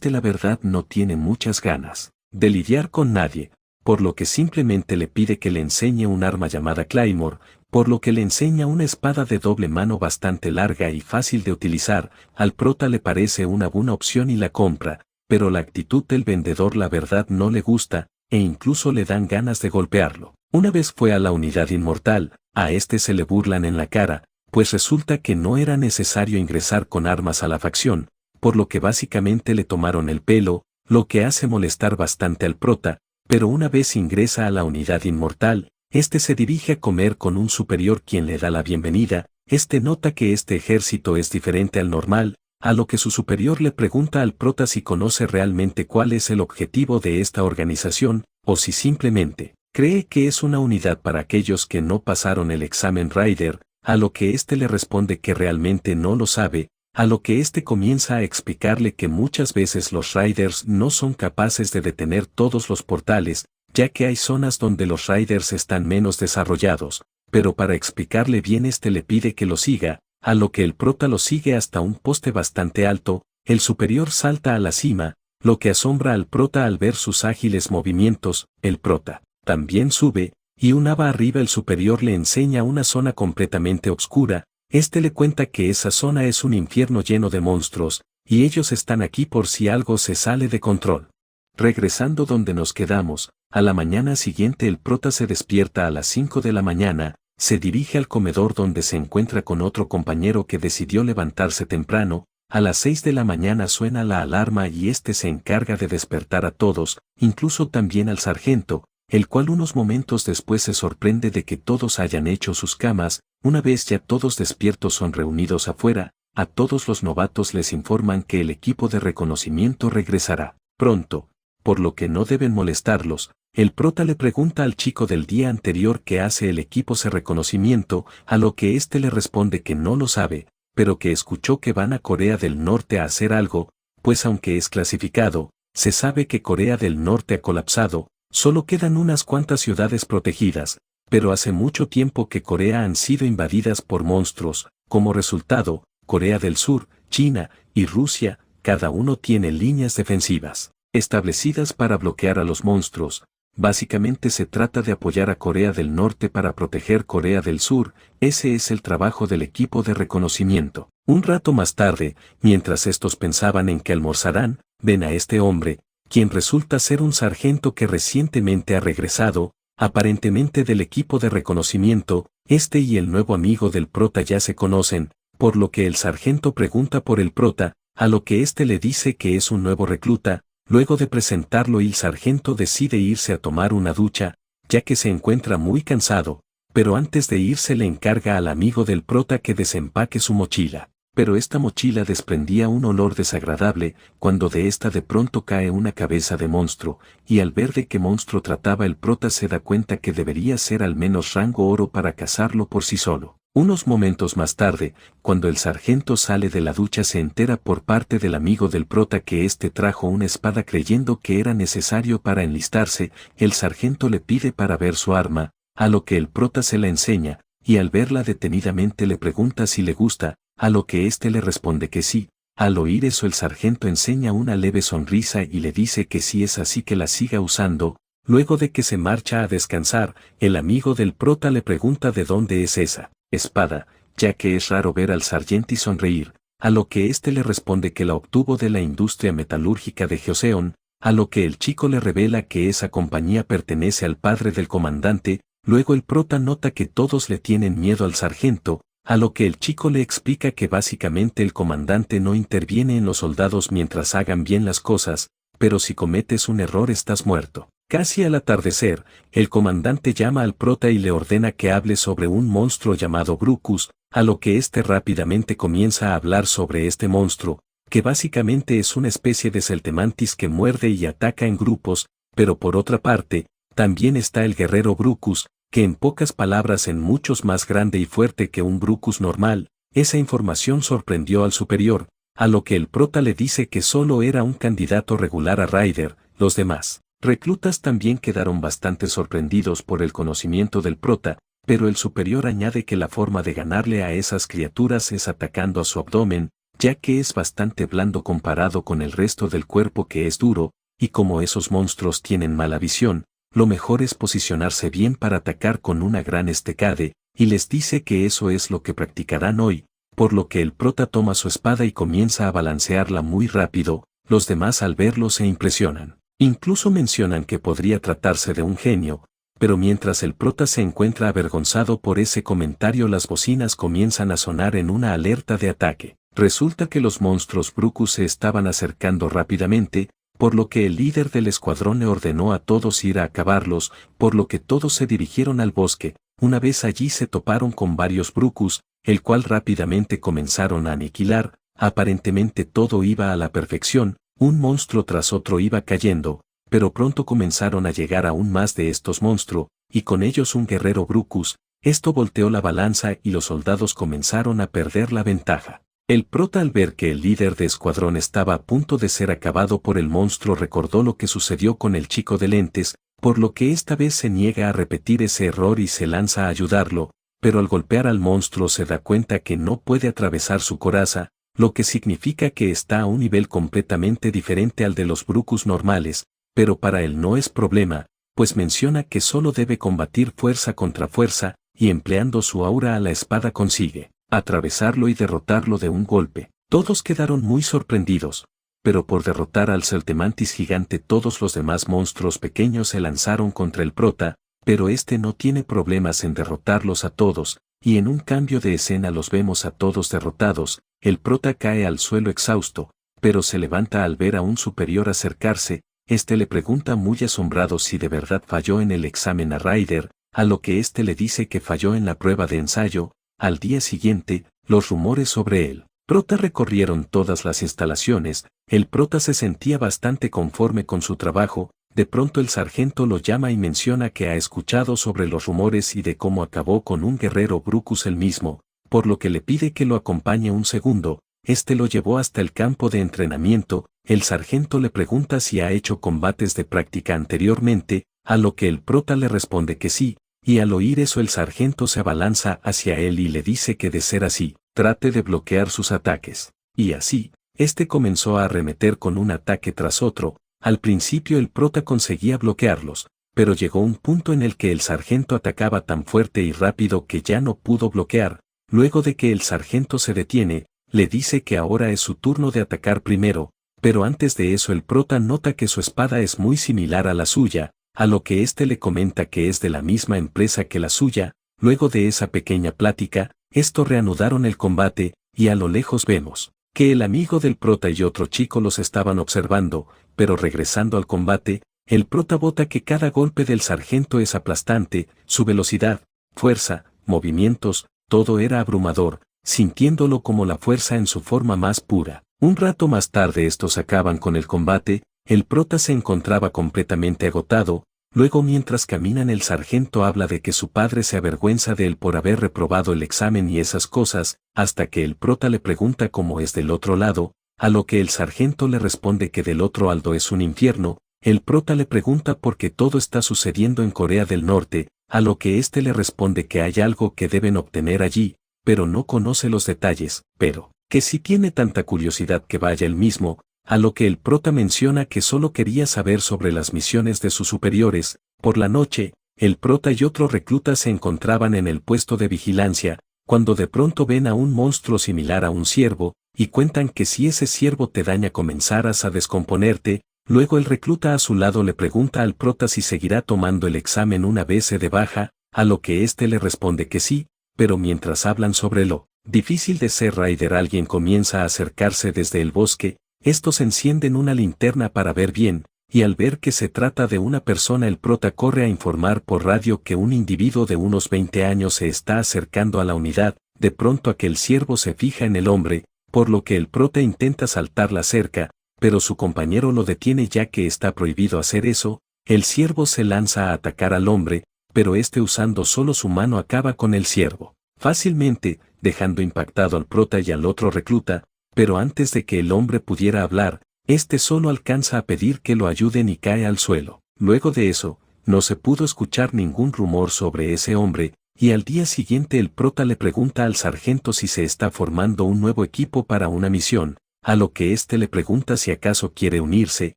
La verdad no tiene muchas ganas de lidiar con nadie, por lo que simplemente le pide que le enseñe un arma llamada Claymore, por lo que le enseña una espada de doble mano bastante larga y fácil de utilizar. Al prota le parece una buena opción y la compra, pero la actitud del vendedor la verdad no le gusta, e incluso le dan ganas de golpearlo. Una vez fue a la unidad inmortal, a este se le burlan en la cara, pues resulta que no era necesario ingresar con armas a la facción, por lo que básicamente le tomaron el pelo, lo que hace molestar bastante al prota, pero una vez ingresa a la unidad inmortal, este se dirige a comer con un superior quien le da la bienvenida, este nota que este ejército es diferente al normal, a lo que su superior le pregunta al prota si conoce realmente cuál es el objetivo de esta organización, o si simplemente cree que es una unidad para aquellos que no pasaron el examen Rider, a lo que éste le responde que realmente no lo sabe, a lo que éste comienza a explicarle que muchas veces los Riders no son capaces de detener todos los portales, ya que hay zonas donde los Riders están menos desarrollados, pero para explicarle bien este le pide que lo siga, a lo que el prota lo sigue hasta un poste bastante alto, el superior salta a la cima, lo que asombra al prota al ver sus ágiles movimientos, el prota también sube, y una va arriba el superior le enseña una zona completamente oscura, este le cuenta que esa zona es un infierno lleno de monstruos, y ellos están aquí por si algo se sale de control. Regresando donde nos quedamos, a la mañana siguiente el prota se despierta a las 5 de la mañana, se dirige al comedor donde se encuentra con otro compañero que decidió levantarse temprano, a las 6 de la mañana suena la alarma y este se encarga de despertar a todos, incluso también al sargento, el cual unos momentos después se sorprende de que todos hayan hecho sus camas, una vez ya todos despiertos son reunidos afuera, a todos los novatos les informan que el equipo de reconocimiento regresará pronto, por lo que no deben molestarlos. El prota le pregunta al chico del día anterior qué hace el equipo de reconocimiento, a lo que éste le responde que no lo sabe, pero que escuchó que van a Corea del Norte a hacer algo, pues aunque es clasificado, se sabe que Corea del Norte ha colapsado, solo quedan unas cuantas ciudades protegidas, pero hace mucho tiempo que Corea han sido invadidas por monstruos, como resultado, Corea del Sur, China y Rusia, cada uno tiene líneas defensivas establecidas para bloquear a los monstruos. Básicamente se trata de apoyar a Corea del Norte para proteger Corea del Sur, ese es el trabajo del equipo de reconocimiento. Un rato más tarde, mientras estos pensaban en que almorzarán, ven a este hombre, quien resulta ser un sargento que recientemente ha regresado, aparentemente del equipo de reconocimiento, este y el nuevo amigo del prota ya se conocen, por lo que el sargento pregunta por el prota, a lo que este le dice que es un nuevo recluta. Luego de presentarlo el sargento decide irse a tomar una ducha, ya que se encuentra muy cansado, pero antes de irse le encarga al amigo del prota que desempaque su mochila. Pero esta mochila desprendía un olor desagradable, cuando de esta de pronto cae una cabeza de monstruo, y al ver de qué monstruo trataba el prota se da cuenta que debería ser al menos rango oro para cazarlo por sí solo. Unos momentos más tarde, cuando el sargento sale de la ducha se entera por parte del amigo del prota que éste trajo una espada creyendo que era necesario para enlistarse, el sargento le pide para ver su arma, a lo que el prota se la enseña, y al verla detenidamente le pregunta si le gusta, a lo que éste le responde que sí. Al oír eso el sargento enseña una leve sonrisa y le dice que si es así que la siga usando. Luego de que se marcha a descansar, el amigo del prota le pregunta de dónde es esa espada, ya que es raro ver al sargento sonreír, a lo que éste le responde que la obtuvo de la industria metalúrgica de Joseon, a lo que el chico le revela que esa compañía pertenece al padre del comandante. Luego el prota nota que todos le tienen miedo al sargento, a lo que el chico le explica que básicamente el comandante no interviene en los soldados mientras hagan bien las cosas, pero si cometes un error estás muerto. Casi al atardecer, el comandante llama al prota y le ordena que hable sobre un monstruo llamado Brucus, a lo que éste rápidamente comienza a hablar sobre este monstruo, que básicamente es una especie de Celtemantis que muerde y ataca en grupos, pero por otra parte, también está el guerrero Brucus, que en pocas palabras es mucho más grande y fuerte que un Brucus normal. Esa información sorprendió al superior, a lo que el prota le dice que solo era un candidato regular a Rider. Los demás reclutas también quedaron bastante sorprendidos por el conocimiento del prota, pero el superior añade que la forma de ganarle a esas criaturas es atacando a su abdomen, ya que es bastante blando comparado con el resto del cuerpo que es duro, y como esos monstruos tienen mala visión, lo mejor es posicionarse bien para atacar con una gran estecade, y les dice que eso es lo que practicarán hoy, por lo que el prota toma su espada y comienza a balancearla muy rápido, los demás al verlo se impresionan. Incluso mencionan que podría tratarse de un genio, pero mientras el prota se encuentra avergonzado por ese comentario, las bocinas comienzan a sonar en una alerta de ataque. Resulta que los monstruos Brucus se estaban acercando rápidamente, por lo que el líder del escuadrón le ordenó a todos ir a acabarlos, por lo que todos se dirigieron al bosque. Una vez allí se toparon con varios Brucus, el cual rápidamente comenzaron a aniquilar. Aparentemente todo iba a la perfección, un monstruo tras otro iba cayendo, pero pronto comenzaron a llegar aún más de estos monstruos, y con ellos un guerrero Brucus. Esto volteó la balanza y los soldados comenzaron a perder la ventaja. El prota, al ver que el líder de escuadrón estaba a punto de ser acabado por el monstruo, recordó lo que sucedió con el chico de lentes, por lo que esta vez se niega a repetir ese error y se lanza a ayudarlo, pero al golpear al monstruo se da cuenta que no puede atravesar su coraza, lo que significa que está a un nivel completamente diferente al de los Brucus normales, pero para él no es problema, pues menciona que solo debe combatir fuerza contra fuerza, y empleando su aura a la espada consigue atravesarlo y derrotarlo de un golpe. Todos quedaron muy sorprendidos, pero por derrotar al Celtemantis gigante todos los demás monstruos pequeños se lanzaron contra el prota, pero este no tiene problemas en derrotarlos a todos, y en un cambio de escena los vemos a todos derrotados. El prota cae al suelo exhausto, pero se levanta al ver a un superior acercarse. Este le pregunta muy asombrado si de verdad falló en el examen a Ryder, a lo que este le dice que falló en la prueba de ensayo. Al día siguiente, los rumores sobre el prota recorrieron todas las instalaciones. El prota se sentía bastante conforme con su trabajo. De pronto el sargento lo llama y menciona que ha escuchado sobre los rumores y de cómo acabó con un guerrero Brucus él mismo, por lo que le pide que lo acompañe un segundo. Este lo llevó hasta el campo de entrenamiento. El sargento le pregunta si ha hecho combates de práctica anteriormente, a lo que el prota le responde que sí, y al oír eso el sargento se abalanza hacia él y le dice que de ser así, trate de bloquear sus ataques. Y así, este comenzó a arremeter con un ataque tras otro. Al principio el prota conseguía bloquearlos, pero llegó un punto en el que el sargento atacaba tan fuerte y rápido que ya no pudo bloquear. Luego de que el sargento se detiene, le dice que ahora es su turno de atacar primero, pero antes de eso el prota nota que su espada es muy similar a la suya, a lo que éste le comenta que es de la misma empresa que la suya. Luego de esa pequeña plática, estos reanudaron el combate, y a lo lejos vemos que el amigo del prota y otro chico los estaban observando, pero regresando al combate, el prota vota que cada golpe del sargento es aplastante, su velocidad, fuerza, movimientos, todo era abrumador, sintiéndolo como la fuerza en su forma más pura. Un rato más tarde estos acaban con el combate. El prota se encontraba completamente agotado. Luego, mientras caminan, el sargento habla de que su padre se avergüenza de él por haber reprobado el examen y esas cosas, hasta que el prota le pregunta cómo es del otro lado, a lo que el sargento le responde que del otro lado es un infierno. El prota le pregunta por qué todo está sucediendo en Corea del Norte, a lo que éste le responde que hay algo que deben obtener allí, pero no conoce los detalles, pero que si tiene tanta curiosidad que vaya él mismo. A lo que el prota menciona que solo quería saber sobre las misiones de sus superiores. Por la noche, el prota y otro recluta se encontraban en el puesto de vigilancia, cuando de pronto ven a un monstruo similar a un ciervo, y cuentan que si ese ciervo te daña comenzarás a descomponerte. Luego el recluta a su lado le pregunta al prota si seguirá tomando el examen una vez se dé baja, a lo que éste le responde que sí, pero mientras hablan sobre lo difícil de ser Ryder, alguien comienza a acercarse desde el bosque. Estos encienden una linterna para ver bien, y al ver que se trata de una persona el prota corre a informar por radio que un individuo de unos 20 años se está acercando a la unidad. De pronto aquel ciervo se fija en el hombre, por lo que el prota intenta saltar la cerca, pero su compañero lo detiene ya que está prohibido hacer eso. El ciervo se lanza a atacar al hombre, pero este usando solo su mano acaba con el ciervo fácilmente, dejando impactado al prota y al otro recluta. Pero antes de que el hombre pudiera hablar, este solo alcanza a pedir que lo ayuden y cae al suelo. Luego de eso, no se pudo escuchar ningún rumor sobre ese hombre, y al día siguiente el prota le pregunta al sargento si se está formando un nuevo equipo para una misión, a lo que éste le pregunta si acaso quiere unirse,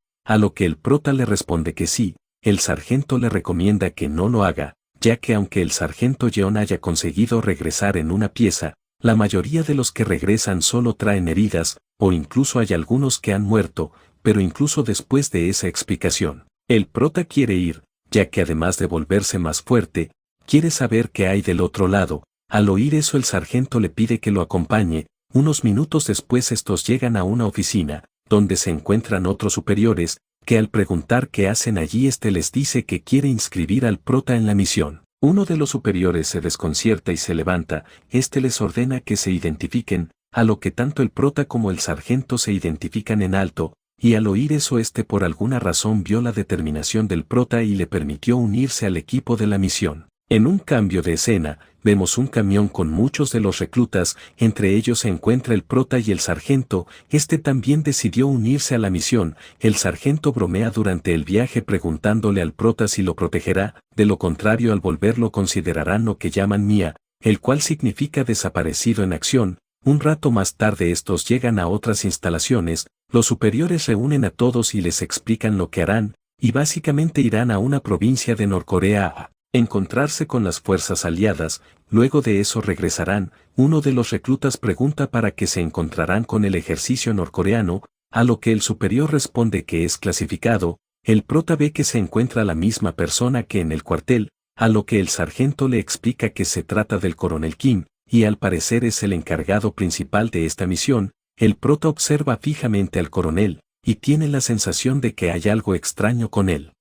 a lo que el prota le responde que sí. El sargento le recomienda que no lo haga, ya que aunque el sargento Jeon haya conseguido regresar en una pieza, la mayoría de los que regresan solo traen heridas, o incluso hay algunos que han muerto, pero incluso después de esa explicación, el prota quiere ir, ya que además de volverse más fuerte, quiere saber qué hay del otro lado. Al oír eso el sargento le pide que lo acompañe. Unos minutos después estos llegan a una oficina, donde se encuentran otros superiores, que al preguntar qué hacen allí les dice que quiere inscribir al prota en la misión. Uno de los superiores se desconcierta y se levanta, les ordena que se identifiquen, a lo que tanto el prota como el sargento se identifican en alto, y al oír eso por alguna razón vio la determinación del prota y le permitió unirse al equipo de la misión. En un cambio de escena, vemos un camión con muchos de los reclutas, entre ellos se encuentra el prota y el sargento. También decidió unirse a la misión. El sargento bromea durante el viaje preguntándole al prota si lo protegerá, de lo contrario al volver lo considerarán lo que llaman Mía, el cual significa desaparecido en acción. Un rato más tarde estos llegan a otras instalaciones, los superiores reúnen a todos y les explican lo que harán, y básicamente irán a una provincia de Norcorea a encontrarse con las fuerzas aliadas. Luego de eso regresarán. Uno de los reclutas pregunta para qué se encontrarán con el ejército norcoreano, a lo que el superior responde que es clasificado. El prota ve que se encuentra la misma persona que en el cuartel, a lo que el sargento le explica que se trata del coronel Kim, y al parecer es el encargado principal de esta misión. El prota observa fijamente al coronel, y tiene la sensación de que hay algo extraño con él.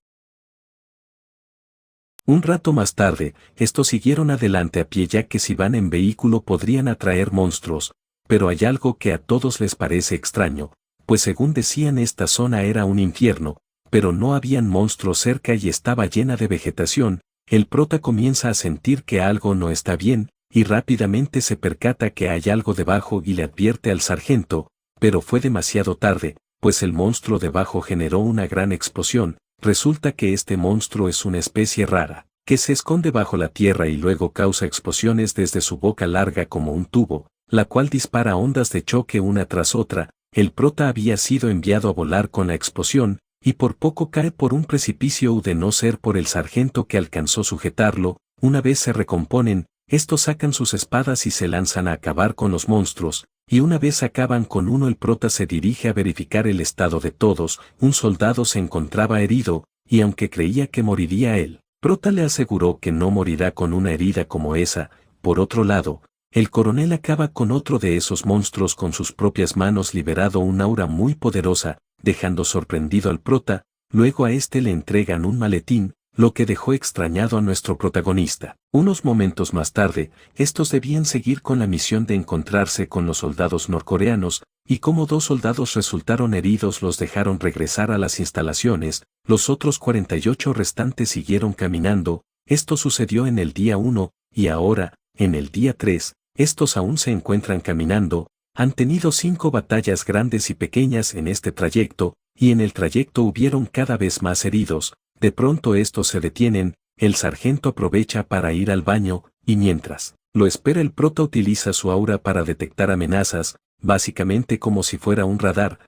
Un rato más tarde, estos siguieron adelante a pie ya que si van en vehículo podrían atraer monstruos, pero hay algo que a todos les parece extraño, pues según decían esta zona era un infierno, pero no habían monstruos cerca y estaba llena de vegetación. El prota comienza a sentir que algo no está bien, y rápidamente se percata que hay algo debajo y le advierte al sargento, pero fue demasiado tarde, pues el monstruo debajo generó una gran explosión. Resulta que este monstruo es una especie rara, que se esconde bajo la tierra y luego causa explosiones desde su boca larga como un tubo, la cual dispara ondas de choque una tras otra. El prota había sido enviado a volar con la explosión, y por poco cae por un precipicio de no ser por el sargento que alcanzó sujetarlo. Una vez se recomponen, estos sacan sus espadas y se lanzan a acabar con los monstruos, y una vez acaban con uno el prota se dirige a verificar el estado de todos. Un soldado se encontraba herido, y aunque creía que moriría él, prota le aseguró que no morirá con una herida como esa. Por otro lado, el coronel acaba con otro de esos monstruos con sus propias manos liberado un aura muy poderosa, dejando sorprendido al prota. Luego a le entregan un maletín, lo que dejó extrañado a nuestro protagonista. Unos momentos más tarde, estos debían seguir con la misión de encontrarse con los soldados norcoreanos, y como 2 soldados resultaron heridos los dejaron regresar a las instalaciones. Los otros 48 restantes siguieron caminando. Esto sucedió en el día 1, y ahora, en el día 3, estos aún se encuentran caminando. Han tenido 5 batallas grandes y pequeñas en este trayecto, y en el trayecto hubieron cada vez más heridos. De pronto estos se detienen, el sargento aprovecha para ir al baño, y mientras lo espera el prota utiliza su aura para detectar amenazas, básicamente como si fuera un radar.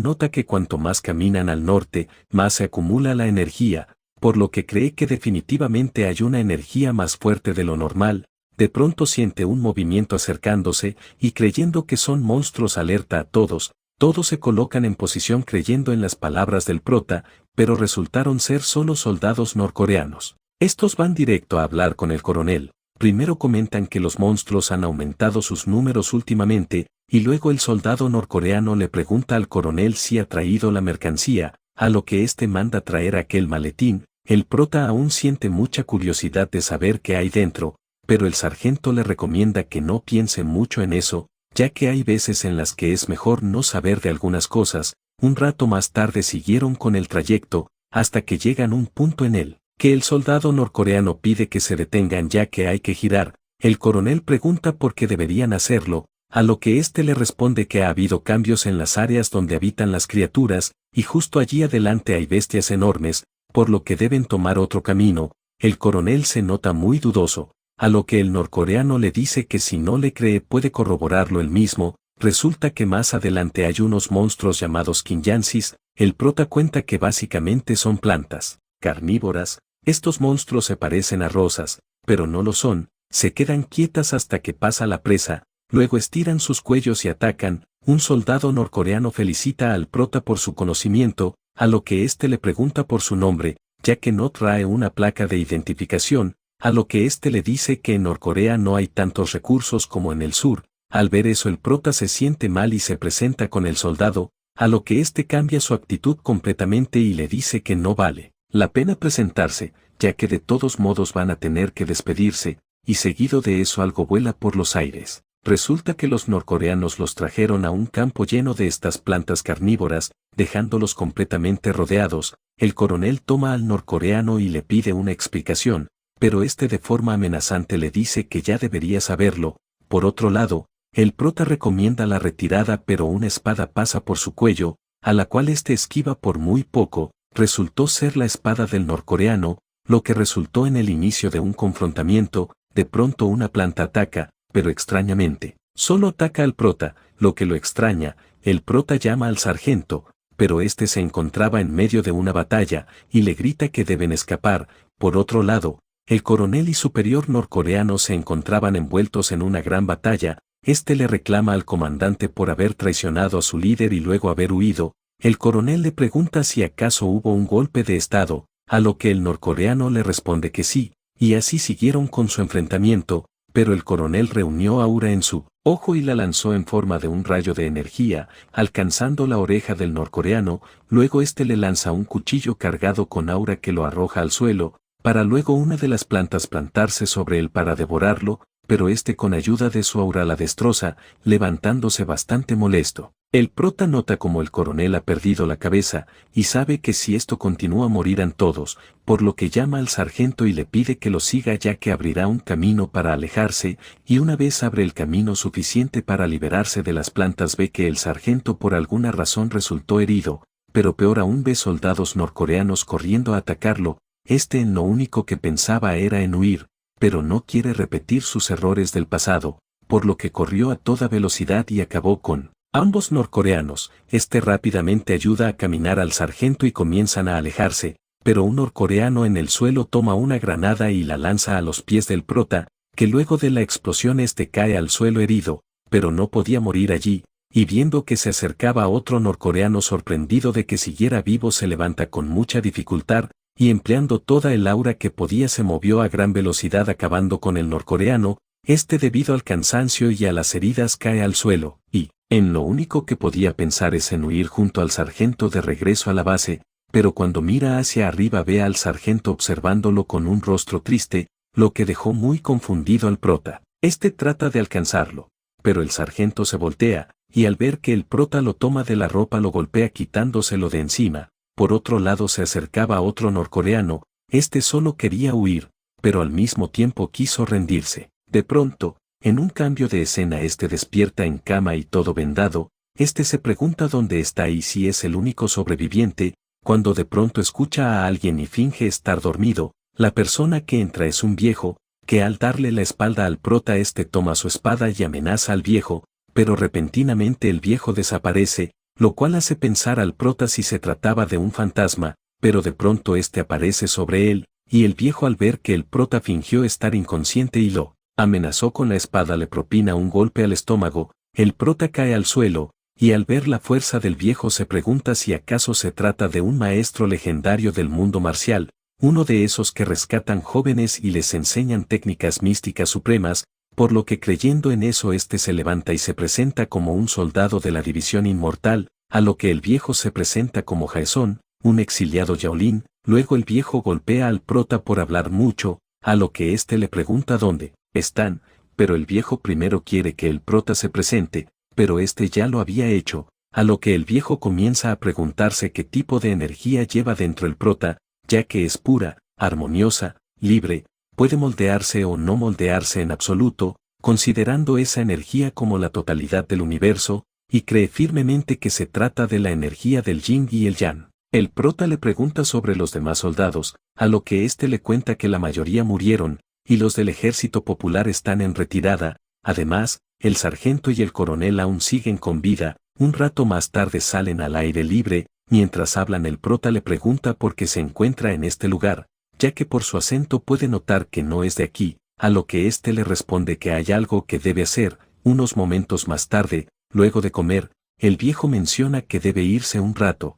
Nota que cuanto más caminan al norte, más se acumula la energía, por lo que cree que definitivamente hay una energía más fuerte de lo normal. De pronto siente un movimiento acercándose, y creyendo que son monstruos alerta a todos. Todos se colocan en posición creyendo en las palabras del prota, pero resultaron ser solo soldados norcoreanos. Estos van directo a hablar con el coronel. Primero comentan que los monstruos han aumentado sus números últimamente, y luego el soldado norcoreano le pregunta al coronel si ha traído la mercancía, a lo que manda traer aquel maletín. El prota aún siente mucha curiosidad de saber qué hay dentro, pero el sargento le recomienda que no piense mucho en eso, ya que hay veces en las que es mejor no saber de algunas cosas. Un rato más tarde siguieron con el trayecto, hasta que llegan a un punto en el que el soldado norcoreano pide que se detengan ya que hay que girar. El coronel pregunta por qué deberían hacerlo, a lo que le responde que ha habido cambios en las áreas donde habitan las criaturas, y justo allí adelante hay bestias enormes, por lo que deben tomar otro camino. El coronel se nota muy dudoso, a lo que el norcoreano le dice que si no le cree puede corroborarlo él mismo. Resulta que más adelante hay unos monstruos llamados Kinyansis. El prota cuenta que básicamente son plantas carnívoras. Estos monstruos se parecen a rosas, pero no lo son. Se quedan quietas hasta que pasa la presa, luego estiran sus cuellos y atacan. un soldado norcoreano felicita al prota por su conocimiento, a lo que éste le pregunta por su nombre, ya que no trae una placa de identificación, a lo que éste le dice que en Norcorea no hay tantos recursos como en el sur. Al ver eso el prota se siente mal y se presenta con el soldado, a lo que éste cambia su actitud completamente y le dice que no vale la pena presentarse, ya que de todos modos van a tener que despedirse, y seguido de eso algo vuela por los aires. Resulta que los norcoreanos los trajeron a un campo lleno de estas plantas carnívoras, dejándolos completamente rodeados. El coronel toma al norcoreano y le pide una explicación, pero este de forma amenazante le dice que ya debería saberlo. Por otro lado, el prota recomienda la retirada, pero una espada pasa por su cuello, a la cual este esquiva por muy poco. Resultó ser la espada del norcoreano, lo que resultó en el inicio de un confrontamiento. De pronto una planta ataca, pero extrañamente, solo ataca al prota. Lo que lo extraña, el prota llama al sargento, pero este se encontraba en medio de una batalla, y le grita que deben escapar. Por otro lado, el coronel y superior norcoreano se encontraban envueltos en una gran batalla. Este le reclama al comandante por haber traicionado a su líder y luego haber huido. El coronel le pregunta si acaso hubo un golpe de estado, a lo que el norcoreano le responde que sí, y así siguieron con su enfrentamiento, pero el coronel reunió aura en su ojo y la lanzó en forma de un rayo de energía, alcanzando la oreja del norcoreano. Luego este le lanza un cuchillo cargado con aura que lo arroja al suelo, para luego una de las plantas plantarse sobre él para devorarlo, pero este con ayuda de su aura la destroza, levantándose bastante molesto. El prota nota como el coronel ha perdido la cabeza, y sabe que si esto continúa morirán todos, por lo que llama al sargento y le pide que lo siga ya que abrirá un camino para alejarse, y una vez abre el camino suficiente para liberarse de las plantas ve que el sargento por alguna razón resultó herido, pero peor aún ve soldados norcoreanos corriendo a atacarlo. Este en lo único que pensaba era en huir, pero no quiere repetir sus errores del pasado, por lo que corrió a toda velocidad y acabó con ambos norcoreanos. Este rápidamente ayuda a caminar al sargento y comienzan a alejarse, pero un norcoreano en el suelo toma una granada y la lanza a los pies del prota, que luego de la explosión este cae al suelo herido, pero no podía morir allí, y viendo que se acercaba otro norcoreano sorprendido de que siguiera vivo se levanta con mucha dificultad, y empleando toda el aura que podía se movió a gran velocidad acabando con el norcoreano. Este debido al cansancio y a las heridas cae al suelo, y en lo único que podía pensar es en huir junto al sargento de regreso a la base, pero cuando mira hacia arriba ve al sargento observándolo con un rostro triste, lo que dejó muy confundido al prota. Este trata de alcanzarlo, pero el sargento se voltea, y al ver que el prota lo toma de la ropa lo golpea quitándoselo de encima. Por otro lado se acercaba otro norcoreano, este solo quería huir, pero al mismo tiempo quiso rendirse. De pronto, en un cambio de escena este despierta en cama y todo vendado. Este se pregunta dónde está y si es el único sobreviviente, cuando de pronto escucha a alguien y finge estar dormido. La persona que entra es un viejo, que al darle la espalda al prota este toma su espada y amenaza al viejo, pero repentinamente el viejo desaparece, lo cual hace pensar al prota si se trataba de un fantasma, pero de pronto este aparece sobre él, y el viejo al ver que el prota fingió estar inconsciente y lo amenazó con la espada le propina un golpe al estómago. El prota cae al suelo, y al ver la fuerza del viejo se pregunta si acaso se trata de un maestro legendario del mundo marcial, uno de esos que rescatan jóvenes y les enseñan técnicas místicas supremas, por lo que creyendo en eso este se levanta y se presenta como un soldado de la división inmortal, a lo que el viejo se presenta como Jaeson, un exiliado Yaolin. Luego el viejo golpea al prota por hablar mucho, a lo que éste le pregunta dónde están, pero el viejo primero quiere que el prota se presente, pero este ya lo había hecho, a lo que el viejo comienza a preguntarse qué tipo de energía lleva dentro el prota, ya que es pura, armoniosa, libre, puede moldearse o no moldearse en absoluto, considerando esa energía como la totalidad del universo, y cree firmemente que se trata de la energía del yin y el yang. El prota le pregunta sobre los demás soldados, a lo que éste le cuenta que la mayoría murieron, y los del ejército popular están en retirada. Además, el sargento y el coronel aún siguen con vida. Un rato más tarde salen al aire libre. Mientras hablan el prota le pregunta por qué se encuentra en este lugar, ya que por su acento puede notar que no es de aquí, a lo que éste le responde que hay algo que debe hacer. Unos momentos más tarde, luego de comer, el viejo menciona que debe irse un rato,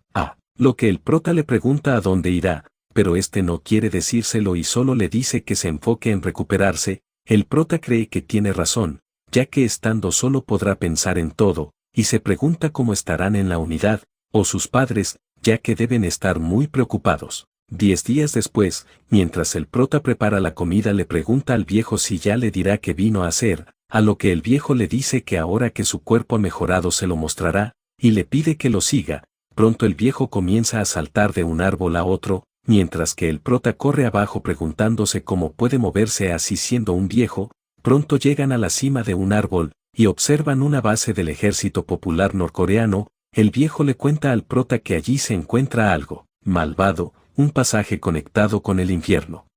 lo que el prota le pregunta a dónde irá, pero este no quiere decírselo y solo le dice que se enfoque en recuperarse. El prota cree que tiene razón, ya que estando solo podrá pensar en todo, y se pregunta cómo estarán en la unidad, o sus padres, ya que deben estar muy preocupados. 10 días después, mientras el prota prepara la comida, le pregunta al viejo si ya le dirá qué vino a hacer, a lo que el viejo le dice que ahora que su cuerpo ha mejorado se lo mostrará, y le pide que lo siga. Pronto el viejo comienza a saltar de un árbol a otro, mientras que el prota corre abajo preguntándose cómo puede moverse así siendo un viejo. Pronto llegan a la cima de un árbol, y observan una base del ejército popular norcoreano. El viejo le cuenta al prota que allí se encuentra algo malvado, un pasaje conectado con el infierno.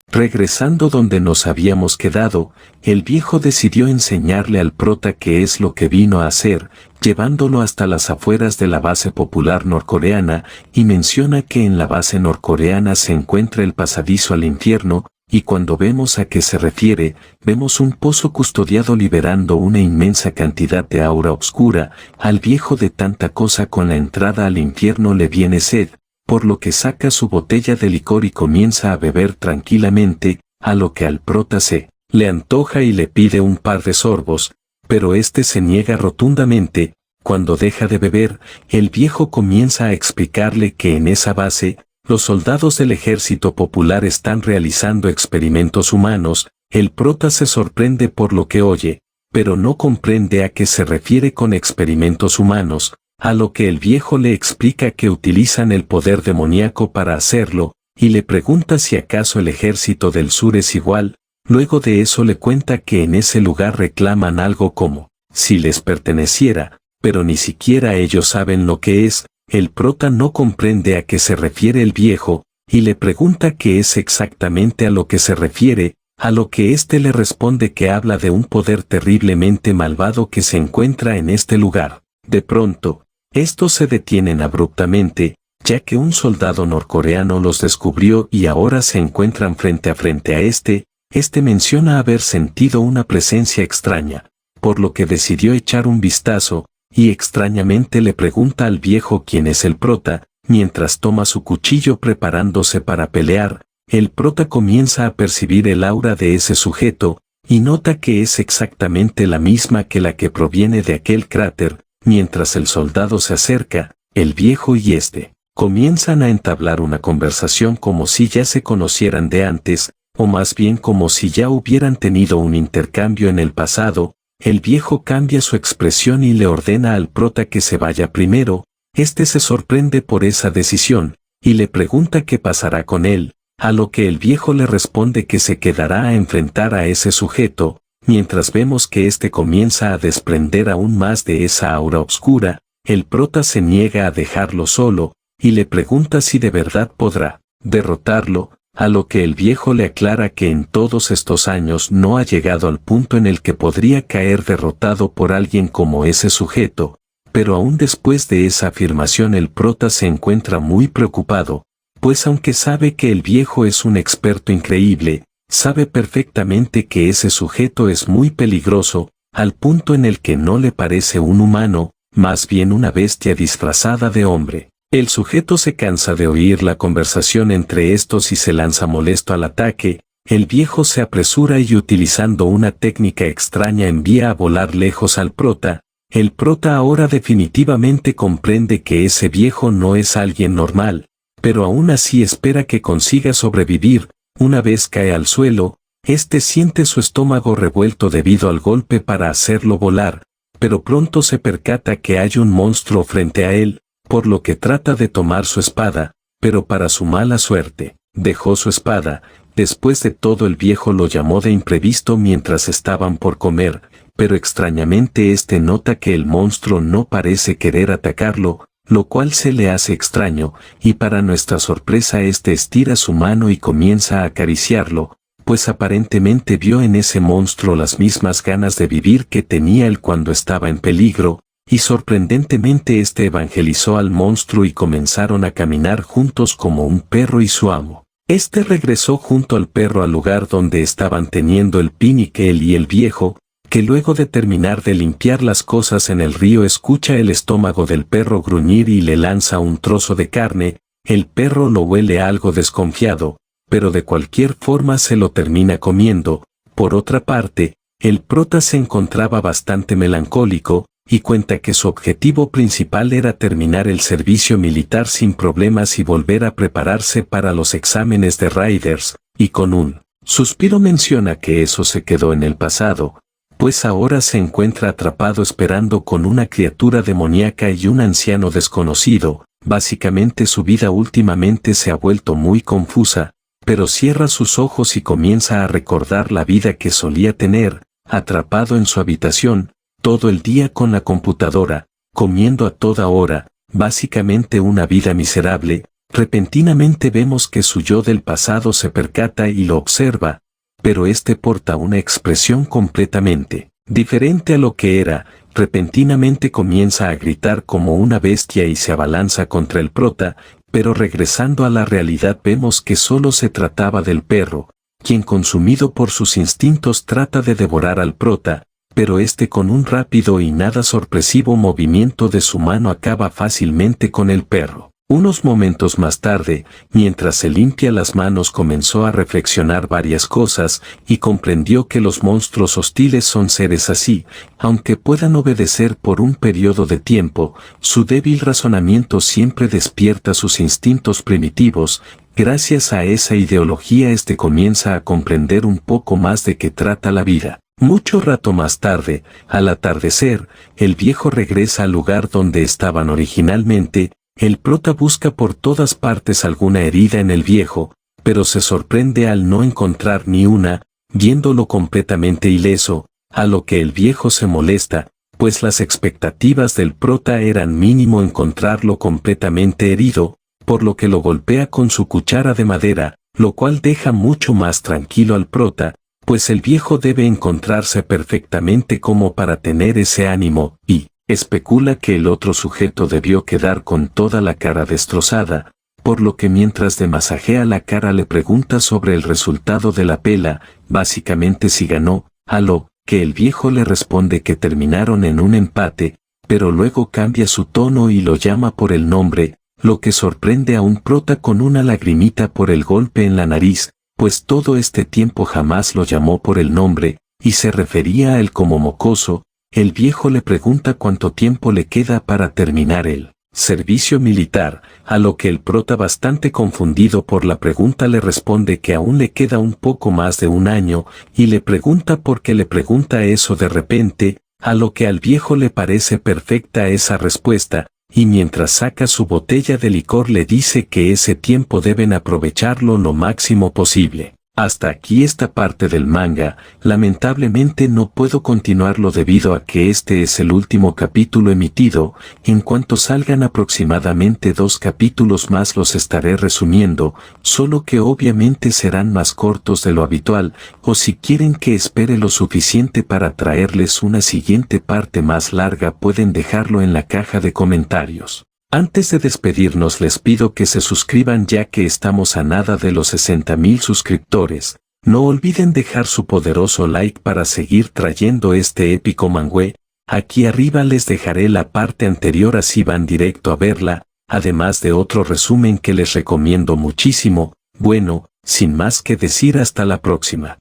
Regresando donde nos habíamos quedado, el viejo decidió enseñarle al prota qué es lo que vino a hacer, llevándolo hasta las afueras de la base popular norcoreana, y menciona que en la base norcoreana se encuentra el pasadizo al infierno, y cuando vemos a qué se refiere, vemos un pozo custodiado liberando una inmensa cantidad de aura oscura. Al viejo de tanta cosa con la entrada al infierno le viene sed, por lo que saca su botella de licor y comienza a beber tranquilamente, a lo que al prota se le antoja y le pide un par de sorbos, pero este se niega rotundamente. Cuando deja de beber, el viejo comienza a explicarle que en esa base, los soldados del ejército popular están realizando experimentos humanos. El prota se sorprende por lo que oye, pero no comprende a qué se refiere con experimentos humanos, a lo que el viejo le explica que utilizan el poder demoníaco para hacerlo, y le pregunta si acaso el ejército del sur es igual. Luego de eso le cuenta que en ese lugar reclaman algo como si les perteneciera, pero ni siquiera ellos saben lo que es. El prota no comprende a qué se refiere el viejo, y le pregunta qué es exactamente a lo que se refiere, a lo que éste le responde que habla de un poder terriblemente malvado que se encuentra en este lugar. De pronto, estos se detienen abruptamente, ya que un soldado norcoreano los descubrió y ahora se encuentran frente a este. Este menciona haber sentido una presencia extraña, por lo que decidió echar un vistazo, y extrañamente le pregunta al viejo quién es el prota. Mientras toma su cuchillo preparándose para pelear, el prota comienza a percibir el aura de ese sujeto, y nota que es exactamente la misma que la que proviene de aquel cráter. Mientras el soldado se acerca, el viejo y este comienzan a entablar una conversación como si ya se conocieran de antes, o más bien como si ya hubieran tenido un intercambio en el pasado. El viejo cambia su expresión y le ordena al prota que se vaya primero. Este se sorprende por esa decisión, y le pregunta qué pasará con él, a lo que el viejo le responde que se quedará a enfrentar a ese sujeto. Mientras vemos que este comienza a desprender aún más de esa aura oscura, el prota se niega a dejarlo solo, y le pregunta si de verdad podrá derrotarlo, a lo que el viejo le aclara que en todos estos años no ha llegado al punto en el que podría caer derrotado por alguien como ese sujeto. Pero aún después de esa afirmación el prota se encuentra muy preocupado, pues aunque sabe que el viejo es un experto increíble, sabe perfectamente que ese sujeto es muy peligroso, al punto en el que no le parece un humano, más bien una bestia disfrazada de hombre. El sujeto se cansa de oír la conversación entre estos y se lanza molesto al ataque. El viejo se apresura y utilizando una técnica extraña envía a volar lejos al prota. El prota ahora definitivamente comprende que ese viejo no es alguien normal, pero aún así espera que consiga sobrevivir. Una vez cae al suelo, este siente su estómago revuelto debido al golpe para hacerlo volar, pero pronto se percata que hay un monstruo frente a él, por lo que trata de tomar su espada, pero para su mala suerte, dejó su espada. Después de todo el viejo lo llamó de imprevisto mientras estaban por comer, pero extrañamente este nota que el monstruo no parece querer atacarlo, lo cual se le hace extraño, y para nuestra sorpresa este estira su mano y comienza a acariciarlo, pues aparentemente vio en ese monstruo las mismas ganas de vivir que tenía él cuando estaba en peligro, y sorprendentemente este evangelizó al monstruo y comenzaron a caminar juntos como un perro y su amo. Este regresó junto al perro al lugar donde estaban teniendo el picnic él y el viejo. que luego de terminar de limpiar las cosas en el río escucha el estómago del perro gruñir y le lanza un trozo de carne. El perro lo huele algo desconfiado, pero de cualquier forma se lo termina comiendo. Por otra parte, el prota se encontraba bastante melancólico, y cuenta que su objetivo principal era terminar el servicio militar sin problemas y volver a prepararse para los exámenes de Riders, y con un suspiro menciona que eso se quedó en el pasado, pues ahora se encuentra atrapado esperando con una criatura demoníaca y un anciano desconocido. Básicamente su vida últimamente se ha vuelto muy confusa, pero cierra sus ojos y comienza a recordar la vida que solía tener, atrapado en su habitación, todo el día con la computadora, comiendo a toda hora, básicamente una vida miserable. Repentinamente vemos que su yo del pasado se percata y lo observa, pero este porta una expresión completamente diferente a lo que era. Repentinamente comienza a gritar como una bestia y se abalanza contra el prota, pero regresando a la realidad vemos que solo se trataba del perro, quien consumido por sus instintos trata de devorar al prota, pero este con un rápido y nada sorpresivo movimiento de su mano acaba fácilmente con el perro. Unos momentos más tarde, mientras se limpia las manos comenzó a reflexionar varias cosas y comprendió que los monstruos hostiles son seres así, aunque puedan obedecer por un periodo de tiempo, su débil razonamiento siempre despierta sus instintos primitivos. Gracias a esa ideología comienza a comprender un poco más de qué trata la vida. Mucho rato más tarde, al atardecer, el viejo regresa al lugar donde estaban originalmente. El prota busca por todas partes alguna herida en el viejo, pero se sorprende al no encontrar ni una, viéndolo completamente ileso, a lo que el viejo se molesta, pues las expectativas del prota eran mínimo encontrarlo completamente herido, por lo que lo golpea con su cuchara de madera, lo cual deja mucho más tranquilo al prota, pues el viejo debe encontrarse perfectamente como para tener ese ánimo, y especula que el otro sujeto debió quedar con toda la cara destrozada, por lo que mientras le masajea la cara le pregunta sobre el resultado de la pela, básicamente si ganó, a lo que el viejo le responde que terminaron en un empate, pero luego cambia su tono y lo llama por el nombre, lo que sorprende a un prota con una lagrimita por el golpe en la nariz, pues todo este tiempo jamás lo llamó por el nombre, y se refería a él como mocoso. El viejo le pregunta cuánto tiempo le queda para terminar el servicio militar, a lo que el prota bastante confundido por la pregunta le responde que aún le queda un poco más de un año, y le pregunta por qué le pregunta eso de repente, a lo que al viejo le parece perfecta esa respuesta, y mientras saca su botella de licor le dice que ese tiempo deben aprovecharlo lo máximo posible. Hasta aquí esta parte del manga. Lamentablemente no puedo continuarlo debido a que este es el último capítulo emitido. En cuanto salgan aproximadamente 2 capítulos más los estaré resumiendo, solo que obviamente serán más cortos de lo habitual, o si quieren que espere lo suficiente para traerles una siguiente parte más larga pueden dejarlo en la caja de comentarios. Antes de despedirnos les pido que se suscriban ya que estamos a nada de los 60.000 suscriptores. No olviden dejar su poderoso like para seguir trayendo este épico mangüe. Aquí arriba les dejaré la parte anterior así van directo a verla, además de otro resumen que les recomiendo muchísimo. Bueno, sin más que decir hasta la próxima.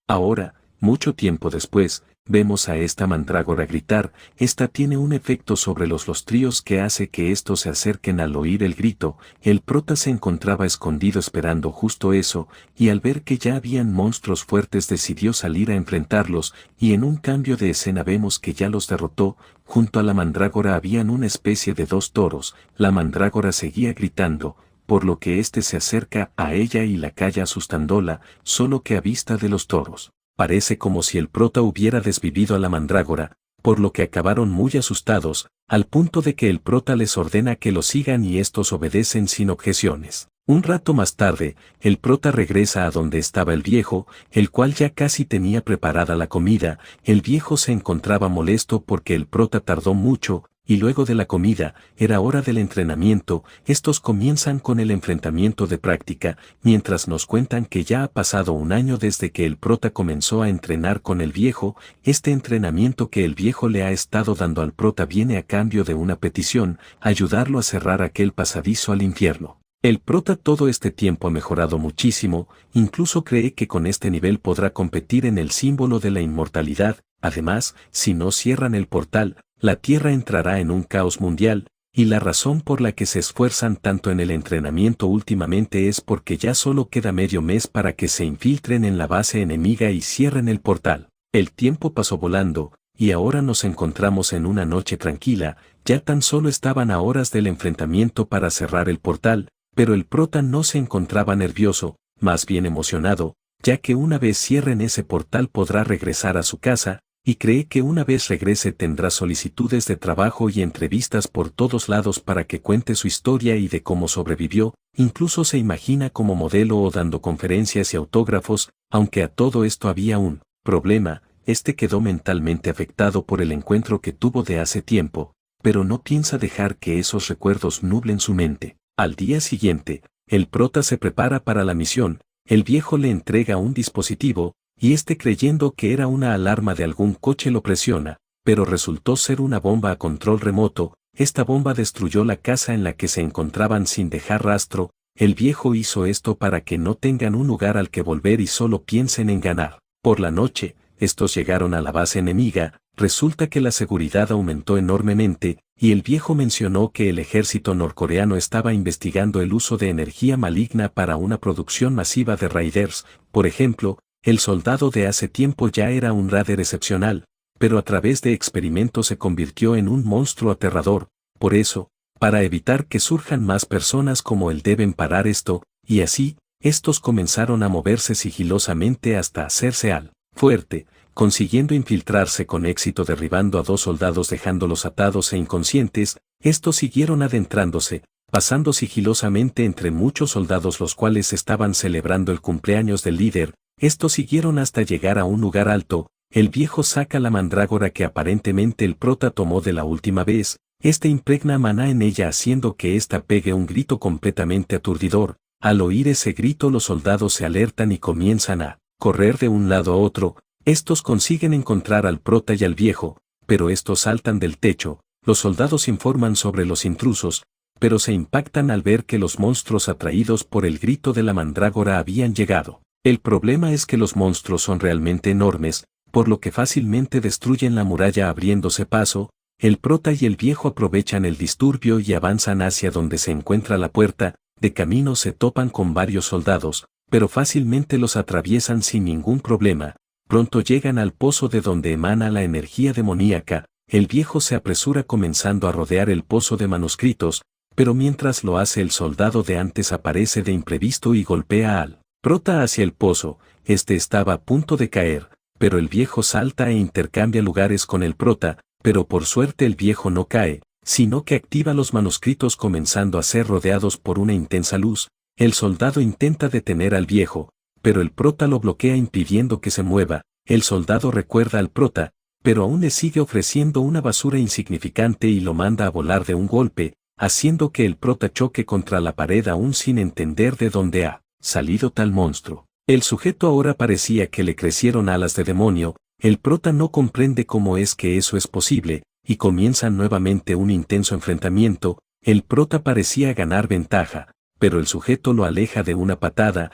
Ahora, mucho tiempo después, vemos a esta mandrágora gritar. Esta tiene un efecto sobre los lostríos que hace que estos se acerquen al oír el grito. El prota se encontraba escondido esperando justo eso, y al ver que ya habían monstruos fuertes decidió salir a enfrentarlos, y en un cambio de escena vemos que ya los derrotó. Junto a la mandrágora habían una especie de 2 toros. La mandrágora seguía gritando, por lo que este se acerca a ella y la calla asustándola, solo que a vista de los toros. Parece como si el prota hubiera desvivido a la mandrágora, por lo que acabaron muy asustados, al punto de que el prota les ordena que lo sigan y estos obedecen sin objeciones. Un rato más tarde, el prota regresa a donde estaba el viejo, el cual ya casi tenía preparada la comida. El viejo se encontraba molesto porque el prota tardó mucho, y luego de la comida, era hora del entrenamiento. Estos comienzan con el enfrentamiento de práctica, mientras nos cuentan que ya ha pasado un año desde que el prota comenzó a entrenar con el viejo. Este entrenamiento que el viejo le ha estado dando al prota viene a cambio de una petición: ayudarlo a cerrar aquel pasadizo al infierno. El prota todo este tiempo ha mejorado muchísimo, incluso cree que con este nivel podrá competir en el símbolo de la inmortalidad. Además, si no cierran el portal, la Tierra entrará en un caos mundial, y la razón por la que se esfuerzan tanto en el entrenamiento últimamente es porque ya solo queda medio mes para que se infiltren en la base enemiga y cierren el portal. El tiempo pasó volando, y ahora nos encontramos en una noche tranquila. Ya tan solo estaban a horas del enfrentamiento para cerrar el portal, pero el prota no se encontraba nervioso, más bien emocionado, ya que una vez cierren ese portal podrá regresar a su casa, y cree que una vez regrese tendrá solicitudes de trabajo y entrevistas por todos lados para que cuente su historia y de cómo sobrevivió. Incluso se imagina como modelo o dando conferencias y autógrafos. Aunque a todo esto había un problema: quedó mentalmente afectado por el encuentro que tuvo de hace tiempo, pero no piensa dejar que esos recuerdos nublen su mente. Al día siguiente, el prota se prepara para la misión. El viejo le entrega un dispositivo, y creyendo que era una alarma de algún coche lo presiona, pero resultó ser una bomba a control remoto. Esta bomba destruyó la casa en la que se encontraban sin dejar rastro. El viejo hizo esto para que no tengan un lugar al que volver y solo piensen en ganar. Por la noche, estos llegaron a la base enemiga. Resulta que la seguridad aumentó enormemente, y el viejo mencionó que el ejército norcoreano estaba investigando el uso de energía maligna para una producción masiva de raiders. Por ejemplo, el soldado de hace tiempo ya era un raider excepcional, pero a través de experimentos se convirtió en un monstruo aterrador. Por eso, para evitar que surjan más personas como él, deben parar esto, y así, estos comenzaron a moverse sigilosamente hasta hacerse al fuerte, consiguiendo infiltrarse con éxito, derribando a 2 soldados dejándolos atados e inconscientes. Estos siguieron adentrándose, pasando sigilosamente entre muchos soldados los cuales estaban celebrando el cumpleaños del líder. Estos siguieron hasta llegar a un lugar alto. El viejo saca la mandrágora que aparentemente el prota tomó de la última vez. Impregna maná en ella haciendo que ésta pegue un grito completamente aturdidor. Al oír ese grito los soldados se alertan y comienzan a correr de un lado a otro. Estos consiguen encontrar al prota y al viejo, pero estos saltan del techo. Los soldados informan sobre los intrusos, pero se impactan al ver que los monstruos atraídos por el grito de la mandrágora habían llegado. El problema es que los monstruos son realmente enormes, por lo que fácilmente destruyen la muralla abriéndose paso. El prota y el viejo aprovechan el disturbio y avanzan hacia donde se encuentra la puerta. De camino se topan con varios soldados, pero fácilmente los atraviesan sin ningún problema. Pronto llegan al pozo de donde emana la energía demoníaca. El viejo se apresura comenzando a rodear el pozo de manuscritos, pero mientras lo hace el soldado de antes aparece de imprevisto y golpea al prota hacia el pozo. Estaba a punto de caer, pero el viejo salta e intercambia lugares con el prota, pero por suerte el viejo no cae, sino que activa los manuscritos comenzando a ser rodeados por una intensa luz. El soldado intenta detener al viejo, pero el prota lo bloquea impidiendo que se mueva. El soldado recuerda al prota, pero aún le sigue ofreciendo una basura insignificante y lo manda a volar de un golpe, haciendo que el prota choque contra la pared aún sin entender de dónde ha salido tal monstruo. El sujeto ahora parecía que le crecieron alas de demonio. El prota no comprende cómo es que eso es posible, y comienzan nuevamente un intenso enfrentamiento. El prota parecía ganar ventaja, pero el sujeto lo aleja de una patada.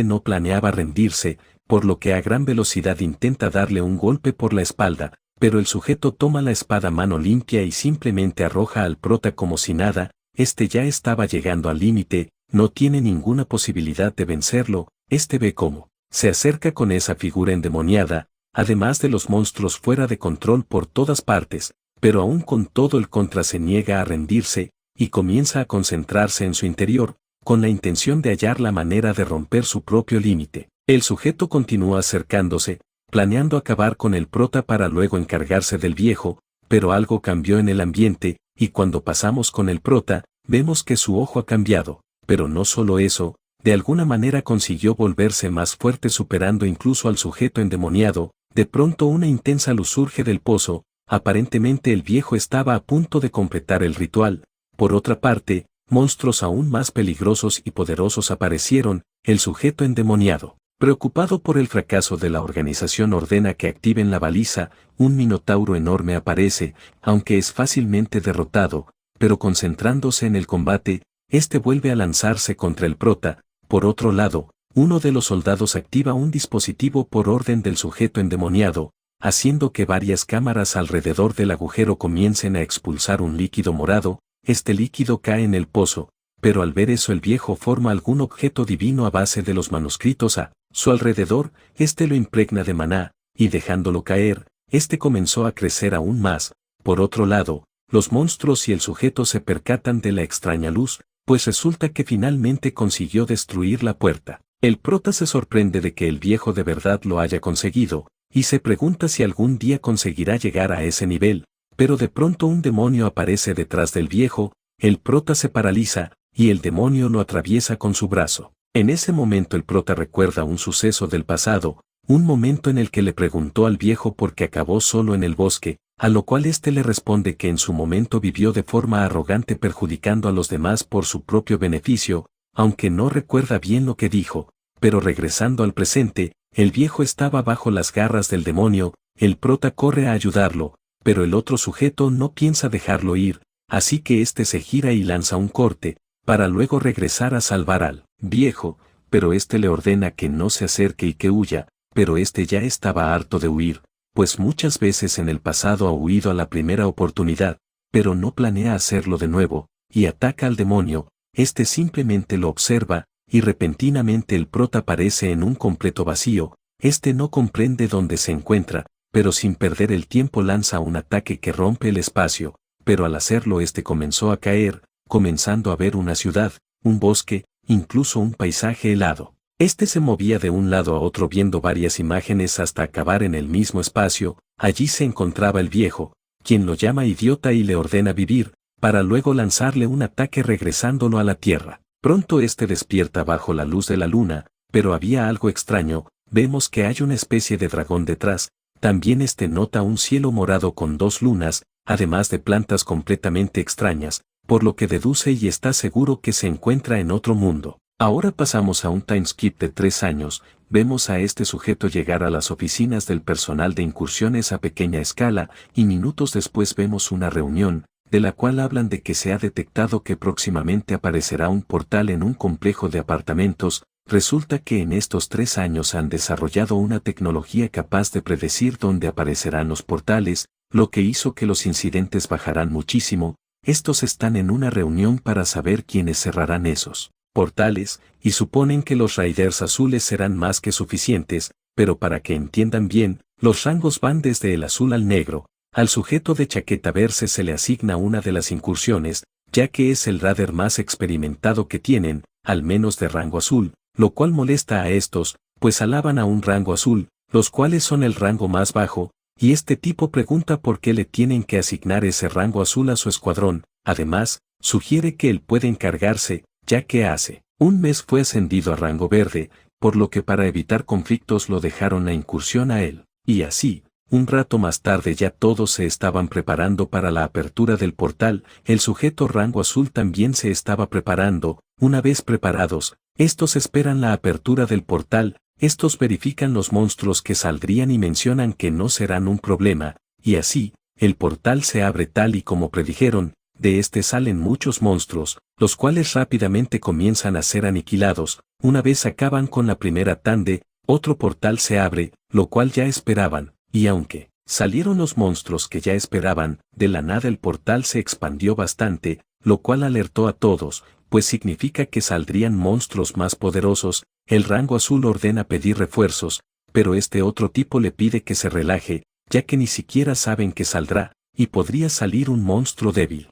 No planeaba rendirse, por lo que a gran velocidad intenta darle un golpe por la espalda, pero el sujeto toma la espada a mano limpia y simplemente arroja al prota como si nada. Ya estaba llegando al límite, no tiene ninguna posibilidad de vencerlo. Ve cómo se acerca con esa figura endemoniada, además de los monstruos fuera de control por todas partes, pero aún con todo el contra se niega a rendirse, y comienza a concentrarse en su interior, con la intención de hallar la manera de romper su propio límite. El sujeto continúa acercándose, planeando acabar con el prota para luego encargarse del viejo, pero algo cambió en el ambiente, y cuando pasamos con el prota, vemos que su ojo ha cambiado, pero no solo eso, de alguna manera consiguió volverse más fuerte superando incluso al sujeto endemoniado. De pronto una intensa luz surge del pozo, Aparentemente el viejo estaba a punto de completar el ritual. Por otra parte, monstruos aún más peligrosos y poderosos aparecieron. El sujeto endemoniado, preocupado por el fracaso de la organización, ordena que activen la baliza. Un minotauro enorme aparece, aunque es fácilmente derrotado, pero concentrándose en el combate, este vuelve a lanzarse contra el prota. Por otro lado, uno de los soldados activa un dispositivo por orden del sujeto endemoniado, haciendo que varias cámaras alrededor del agujero comiencen a expulsar un líquido morado. Este líquido cae en el pozo, pero al ver eso el viejo forma algún objeto divino a base de los manuscritos a su alrededor. Este lo impregna de maná, y dejándolo caer, este comenzó a crecer aún más. Por otro lado, los monstruos y el sujeto se percatan de la extraña luz, pues resulta que finalmente consiguió destruir la puerta. El prota se sorprende de que el viejo de verdad lo haya conseguido, y se pregunta si algún día conseguirá llegar a ese nivel, pero de pronto un demonio aparece detrás del viejo. El prota se paraliza, y el demonio lo atraviesa con su brazo. En ese momento el prota recuerda un suceso del pasado, un momento en el que le preguntó al viejo por qué acabó solo en el bosque, a lo cual éste le responde que en su momento vivió de forma arrogante perjudicando a los demás por su propio beneficio, aunque no recuerda bien lo que dijo. Pero regresando al presente, el viejo estaba bajo las garras del demonio. El prota corre a ayudarlo, pero el otro sujeto no piensa dejarlo ir, así que este se gira y lanza un corte, para luego regresar a salvar al viejo, pero este le ordena que no se acerque y que huya, pero este ya estaba harto de huir, pues muchas veces en el pasado ha huido a la primera oportunidad, pero no planea hacerlo de nuevo, y ataca al demonio. Este simplemente lo observa, y repentinamente el prota aparece en un completo vacío. Este no comprende dónde se encuentra, pero sin perder el tiempo lanza un ataque que rompe el espacio, pero al hacerlo este comenzó a caer, comenzando a ver una ciudad, un bosque, incluso un paisaje helado. Este se movía de un lado a otro viendo varias imágenes hasta acabar en el mismo espacio. Allí se encontraba el viejo, quien lo llama idiota y le ordena vivir, para luego lanzarle un ataque regresándolo a la tierra. Pronto este despierta bajo la luz de la luna, pero había algo extraño. Vemos que hay una especie de dragón detrás. También este nota un cielo morado con dos lunas, además de plantas completamente extrañas, por lo que deduce y está seguro que se encuentra en otro mundo. Ahora pasamos a un timeskip de 3 años. Vemos a este sujeto llegar a las oficinas del personal de incursiones a pequeña escala, y minutos después vemos una reunión, de la cual hablan de que se ha detectado que próximamente aparecerá un portal en un complejo de apartamentos. Resulta que en estos 3 años han desarrollado una tecnología capaz de predecir dónde aparecerán los portales, lo que hizo que los incidentes bajaran muchísimo. Estos están en una reunión para saber quiénes cerrarán esos portales, y suponen que los Raiders azules serán más que suficientes, pero para que entiendan bien, los rangos van desde el azul al negro. Al sujeto de chaqueta verde se le asigna una de las incursiones, ya que es el Raider más experimentado que tienen, al menos de rango azul, lo cual molesta a estos, pues alaban a un rango azul, los cuales son el rango más bajo, y este tipo pregunta por qué le tienen que asignar ese rango azul a su escuadrón. Además, sugiere que él puede encargarse, ya que hace un mes fue ascendido a rango verde, por lo que para evitar conflictos lo dejaron la incursión a él. Y así, un rato más tarde ya todos se estaban preparando para la apertura del portal. El sujeto rango azul también se estaba preparando. Una vez preparados, estos esperan la apertura del portal. Estos verifican los monstruos que saldrían y mencionan que no serán un problema, y así, el portal se abre tal y como predijeron. De este salen muchos monstruos, los cuales rápidamente comienzan a ser aniquilados. Una vez acaban con la primera tanda, otro portal se abre, lo cual ya esperaban, y aunque salieron los monstruos que ya esperaban, de la nada el portal se expandió bastante, lo cual alertó a todos, pues significa que saldrían monstruos más poderosos. El rango azul ordena pedir refuerzos, pero este otro tipo le pide que se relaje, ya que ni siquiera saben que saldrá, y podría salir un monstruo débil.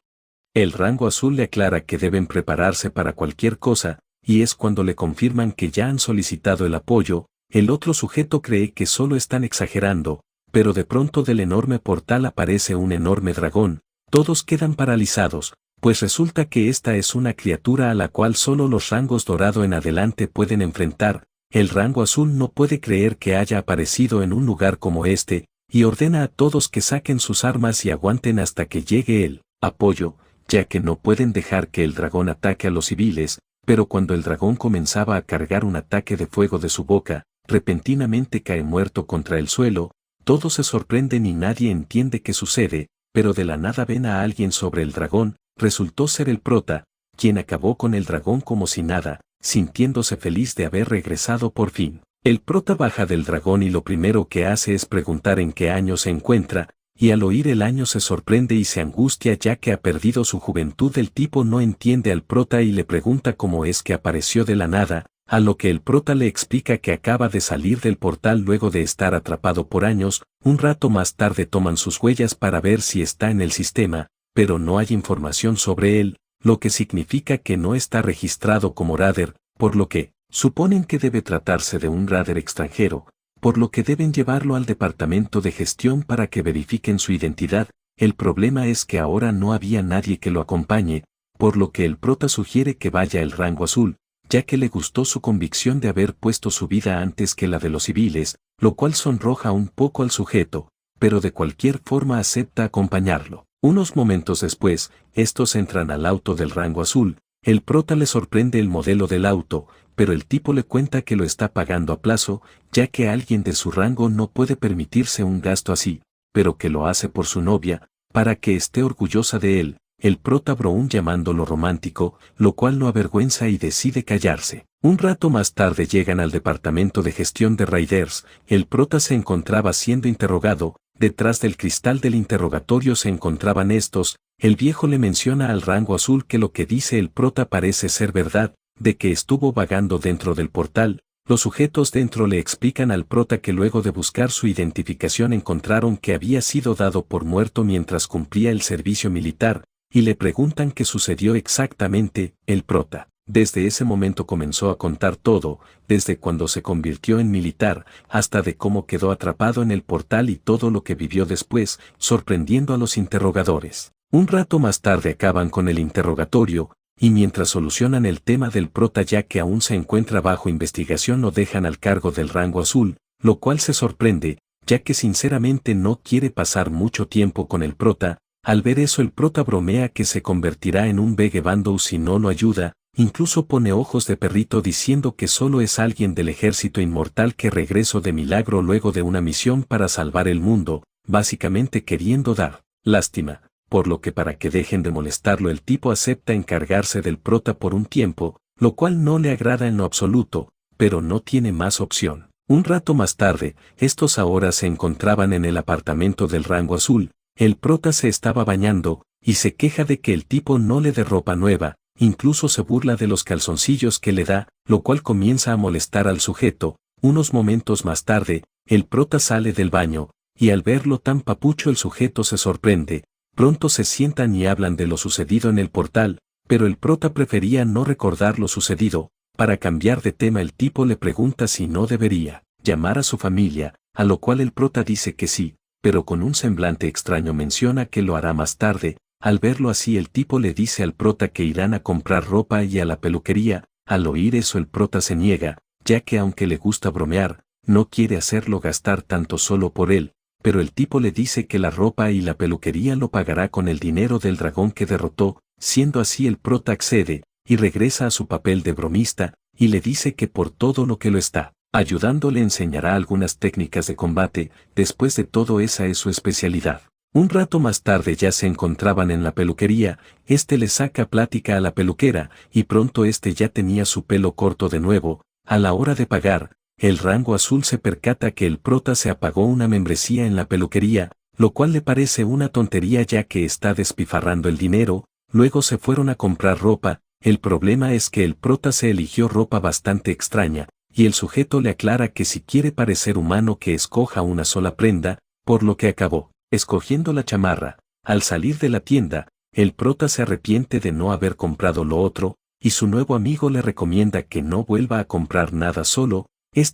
El rango azul le aclara que deben prepararse para cualquier cosa, y es cuando le confirman que ya han solicitado el apoyo. El otro sujeto cree que solo están exagerando, pero de pronto del enorme portal aparece un enorme dragón. Todos quedan paralizados, pues resulta que esta es una criatura a la cual solo los rangos dorado en adelante pueden enfrentar. El rango azul no puede creer que haya aparecido en un lugar como este, y ordena a todos que saquen sus armas y aguanten hasta que llegue el apoyo, ya que no pueden dejar que el dragón ataque a los civiles, pero cuando el dragón comenzaba a cargar un ataque de fuego de su boca, repentinamente cae muerto contra el suelo, todos se sorprenden y nadie entiende qué sucede, pero de la nada ven a alguien sobre el dragón, resultó ser el prota, quien acabó con el dragón como si nada, sintiéndose feliz de haber regresado por fin. El prota baja del dragón y lo primero que hace es preguntar en qué año se encuentra, y al oír el año se sorprende y se angustia ya que ha perdido su juventud. El tipo no entiende al prota y le pregunta cómo es que apareció de la nada, a lo que el prota le explica que acaba de salir del portal luego de estar atrapado por años. Un rato más tarde toman sus huellas para ver si está en el sistema, pero no hay información sobre él, lo que significa que no está registrado como Raider, por lo que suponen que debe tratarse de un Raider extranjero, por lo que deben llevarlo al departamento de gestión para que verifiquen su identidad. El problema es que ahora no había nadie que lo acompañe, por lo que el prota sugiere que vaya el rango azul, ya que le gustó su convicción de haber puesto su vida antes que la de los civiles, lo cual sonroja un poco al sujeto, pero de cualquier forma acepta acompañarlo. Unos momentos después, estos entran al auto del rango azul. El prota le sorprende el modelo del auto, pero el tipo le cuenta que lo está pagando a plazo, ya que alguien de su rango no puede permitirse un gasto así, pero que lo hace por su novia, para que esté orgullosa de él. El prota Brown llamándolo romántico, lo cual lo avergüenza y decide callarse. Un rato más tarde llegan al departamento de gestión de Raiders. El prota se encontraba siendo interrogado. Detrás del cristal del interrogatorio se encontraban estos. El viejo le menciona al rango azul que lo que dice el prota parece ser verdad, de que estuvo vagando dentro del portal. Los sujetos dentro le explican al prota que luego de buscar su identificación encontraron que había sido dado por muerto mientras cumplía el servicio militar, y le preguntan qué sucedió exactamente. El prota, desde ese momento comenzó a contar todo, desde cuando se convirtió en militar, hasta de cómo quedó atrapado en el portal y todo lo que vivió después, sorprendiendo a los interrogadores. Un rato más tarde acaban con el interrogatorio, y mientras solucionan el tema del prota ya que aún se encuentra bajo investigación lo dejan al cargo del rango azul, lo cual se sorprende, ya que sinceramente no quiere pasar mucho tiempo con el prota. Al ver eso el prota bromea que se convertirá en un vagabundo si no lo ayuda, incluso pone ojos de perrito diciendo que solo es alguien del ejército inmortal que regresó de milagro luego de una misión para salvar el mundo, básicamente queriendo dar lástima, por lo que para que dejen de molestarlo el tipo acepta encargarse del prota por un tiempo, lo cual no le agrada en lo absoluto, pero no tiene más opción. Un rato más tarde, estos ahora se encontraban en el apartamento del rango azul. El prota se estaba bañando, y se queja de que el tipo no le dé ropa nueva, incluso se burla de los calzoncillos que le da, lo cual comienza a molestar al sujeto. Unos momentos más tarde, el prota sale del baño, y al verlo tan papucho el sujeto se sorprende. Pronto se sientan y hablan de lo sucedido en el portal, pero el prota prefería no recordar lo sucedido. Para cambiar de tema el tipo le pregunta si no debería llamar a su familia, a lo cual el prota dice que sí, pero con un semblante extraño menciona que lo hará más tarde. Al verlo así el tipo le dice al prota que irán a comprar ropa y a la peluquería. Al oír eso el prota se niega, ya que aunque le gusta bromear, no quiere hacerlo gastar tanto solo por él, pero el tipo le dice que la ropa y la peluquería lo pagará con el dinero del dragón que derrotó. Siendo así el prota accede, y regresa a su papel de bromista, y le dice que por todo lo que lo está ayudando le enseñará algunas técnicas de combate. Después de todo esa es su especialidad. Un rato más tarde ya se encontraban en la peluquería. Le saca plática a la peluquera, y pronto ya tenía su pelo corto de nuevo. A la hora de pagar, el rango azul se percata que el prota se apagó una membresía en la peluquería, lo cual le parece una tontería ya que está despifarrando el dinero. Luego se fueron a comprar ropa. El problema es que el prota se eligió ropa bastante extraña, y el sujeto le aclara que si quiere parecer humano que escoja una sola prenda, por lo que acabó escogiendo la chamarra. Al salir de la tienda, el prota se arrepiente de no haber comprado lo otro, y su nuevo amigo le recomienda que no vuelva a comprar nada solo.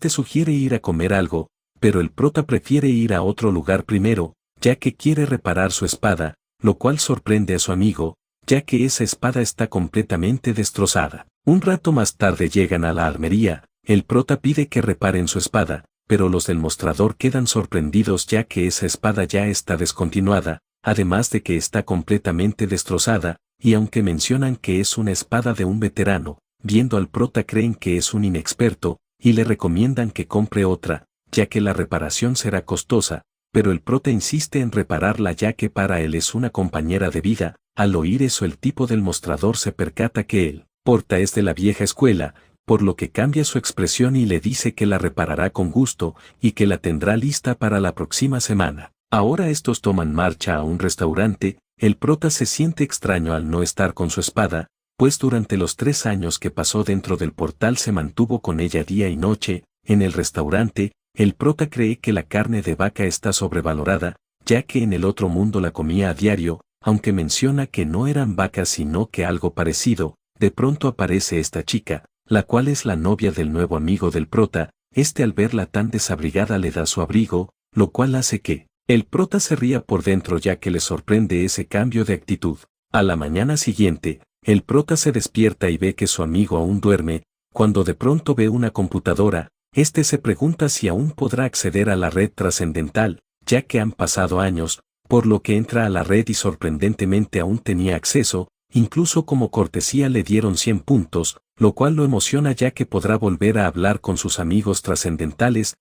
Sugiere ir a comer algo, pero el prota prefiere ir a otro lugar primero, ya que quiere reparar su espada, lo cual sorprende a su amigo, ya que esa espada está completamente destrozada. Un rato más tarde llegan a la armería. El prota pide que reparen su espada, pero los del mostrador quedan sorprendidos ya que esa espada ya está descontinuada, además de que está completamente destrozada, y aunque mencionan que es una espada de un veterano, viendo al prota creen que es un inexperto, y le recomiendan que compre otra, ya que la reparación será costosa, pero el prota insiste en repararla ya que para él es una compañera de vida. Al oír eso el tipo del mostrador se percata que él, porta es de la vieja escuela, por lo que cambia su expresión y le dice que la reparará con gusto, y que la tendrá lista para la próxima semana. Ahora estos toman marcha a un restaurante. El prota se siente extraño al no estar con su espada, pues durante los 3 años que pasó dentro del portal se mantuvo con ella día y noche. En el restaurante, el prota cree que la carne de vaca está sobrevalorada, ya que en el otro mundo la comía a diario, aunque menciona que no eran vacas sino que algo parecido. De pronto aparece esta chica, la cual es la novia del nuevo amigo del prota. Al verla tan desabrigada le da su abrigo, lo cual hace que el prota se ría por dentro ya que le sorprende ese cambio de actitud. A la mañana siguiente, el prota se despierta y ve que su amigo aún duerme, cuando de pronto ve una computadora. Se pregunta si aún podrá acceder a la red trascendental, ya que han pasado años, por lo que entra a la red y sorprendentemente aún tenía acceso, incluso como cortesía le dieron 100 puntos, lo cual lo emociona ya que podrá volver a hablar con sus amigos trascendentales.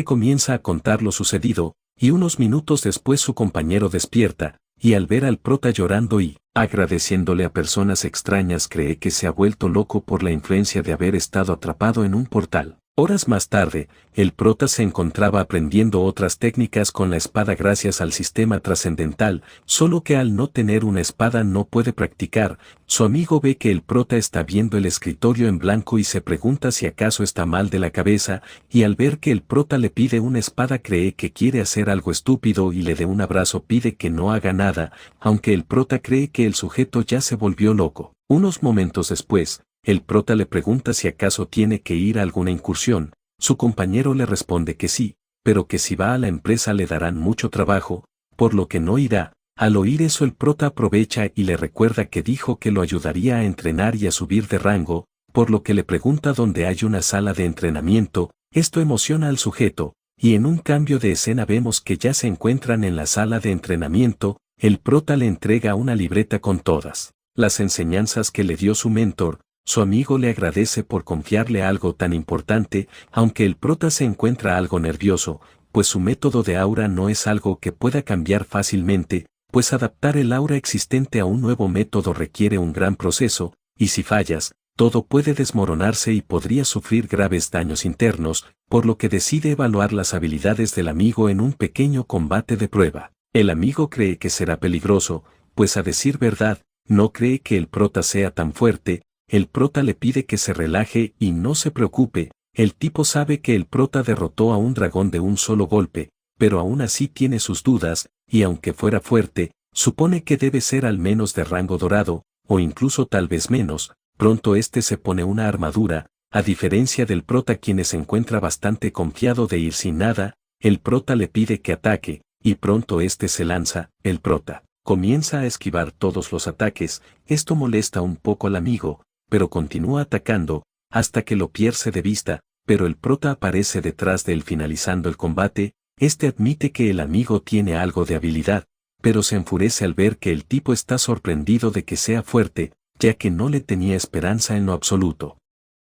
Comienza a contar lo sucedido, y unos minutos después su compañero despierta, y al ver al prota llorando y agradeciéndole a personas extrañas cree que se ha vuelto loco por la influencia de haber estado atrapado en un portal. Horas más tarde, el prota se encontraba aprendiendo otras técnicas con la espada gracias al sistema trascendental, solo que al no tener una espada no puede practicar. Su amigo ve que el prota está viendo el escritorio en blanco y se pregunta si acaso está mal de la cabeza, y al ver que el prota le pide una espada cree que quiere hacer algo estúpido y le dé un abrazo, pide que no haga nada, aunque el prota cree que el sujeto ya se volvió loco. Unos momentos después, el prota le pregunta si acaso tiene que ir a alguna incursión. Su compañero le responde que sí, pero que si va a la empresa le darán mucho trabajo, por lo que no irá. Al oír eso el prota aprovecha y le recuerda que dijo que lo ayudaría a entrenar y a subir de rango, por lo que le pregunta dónde hay una sala de entrenamiento. Esto emociona al sujeto, y en un cambio de escena vemos que ya se encuentran en la sala de entrenamiento. El prota le entrega una libreta con todas las enseñanzas que le dio su mentor. Su amigo le agradece por confiarle algo tan importante, aunque el prota se encuentra algo nervioso, pues su método de aura no es algo que pueda cambiar fácilmente, pues adaptar el aura existente a un nuevo método requiere un gran proceso, y si fallas, todo puede desmoronarse y podría sufrir graves daños internos, por lo que decide evaluar las habilidades del amigo en un pequeño combate de prueba. El amigo cree que será peligroso, pues a decir verdad, no cree que el prota sea tan fuerte. El prota le pide que se relaje y no se preocupe. El tipo sabe que el prota derrotó a un dragón de un solo golpe, pero aún así tiene sus dudas, y aunque fuera fuerte, supone que debe ser al menos de rango dorado, o incluso tal vez menos. Pronto se pone una armadura, a diferencia del prota quien se encuentra bastante confiado de ir sin nada. El prota le pide que ataque, y pronto se lanza. El prota comienza a esquivar todos los ataques. Esto molesta un poco al amigo, pero continúa atacando, hasta que lo pierde de vista, pero el prota aparece detrás de él finalizando el combate. Admite que el amigo tiene algo de habilidad, pero se enfurece al ver que el tipo está sorprendido de que sea fuerte, ya que no le tenía esperanza en lo absoluto.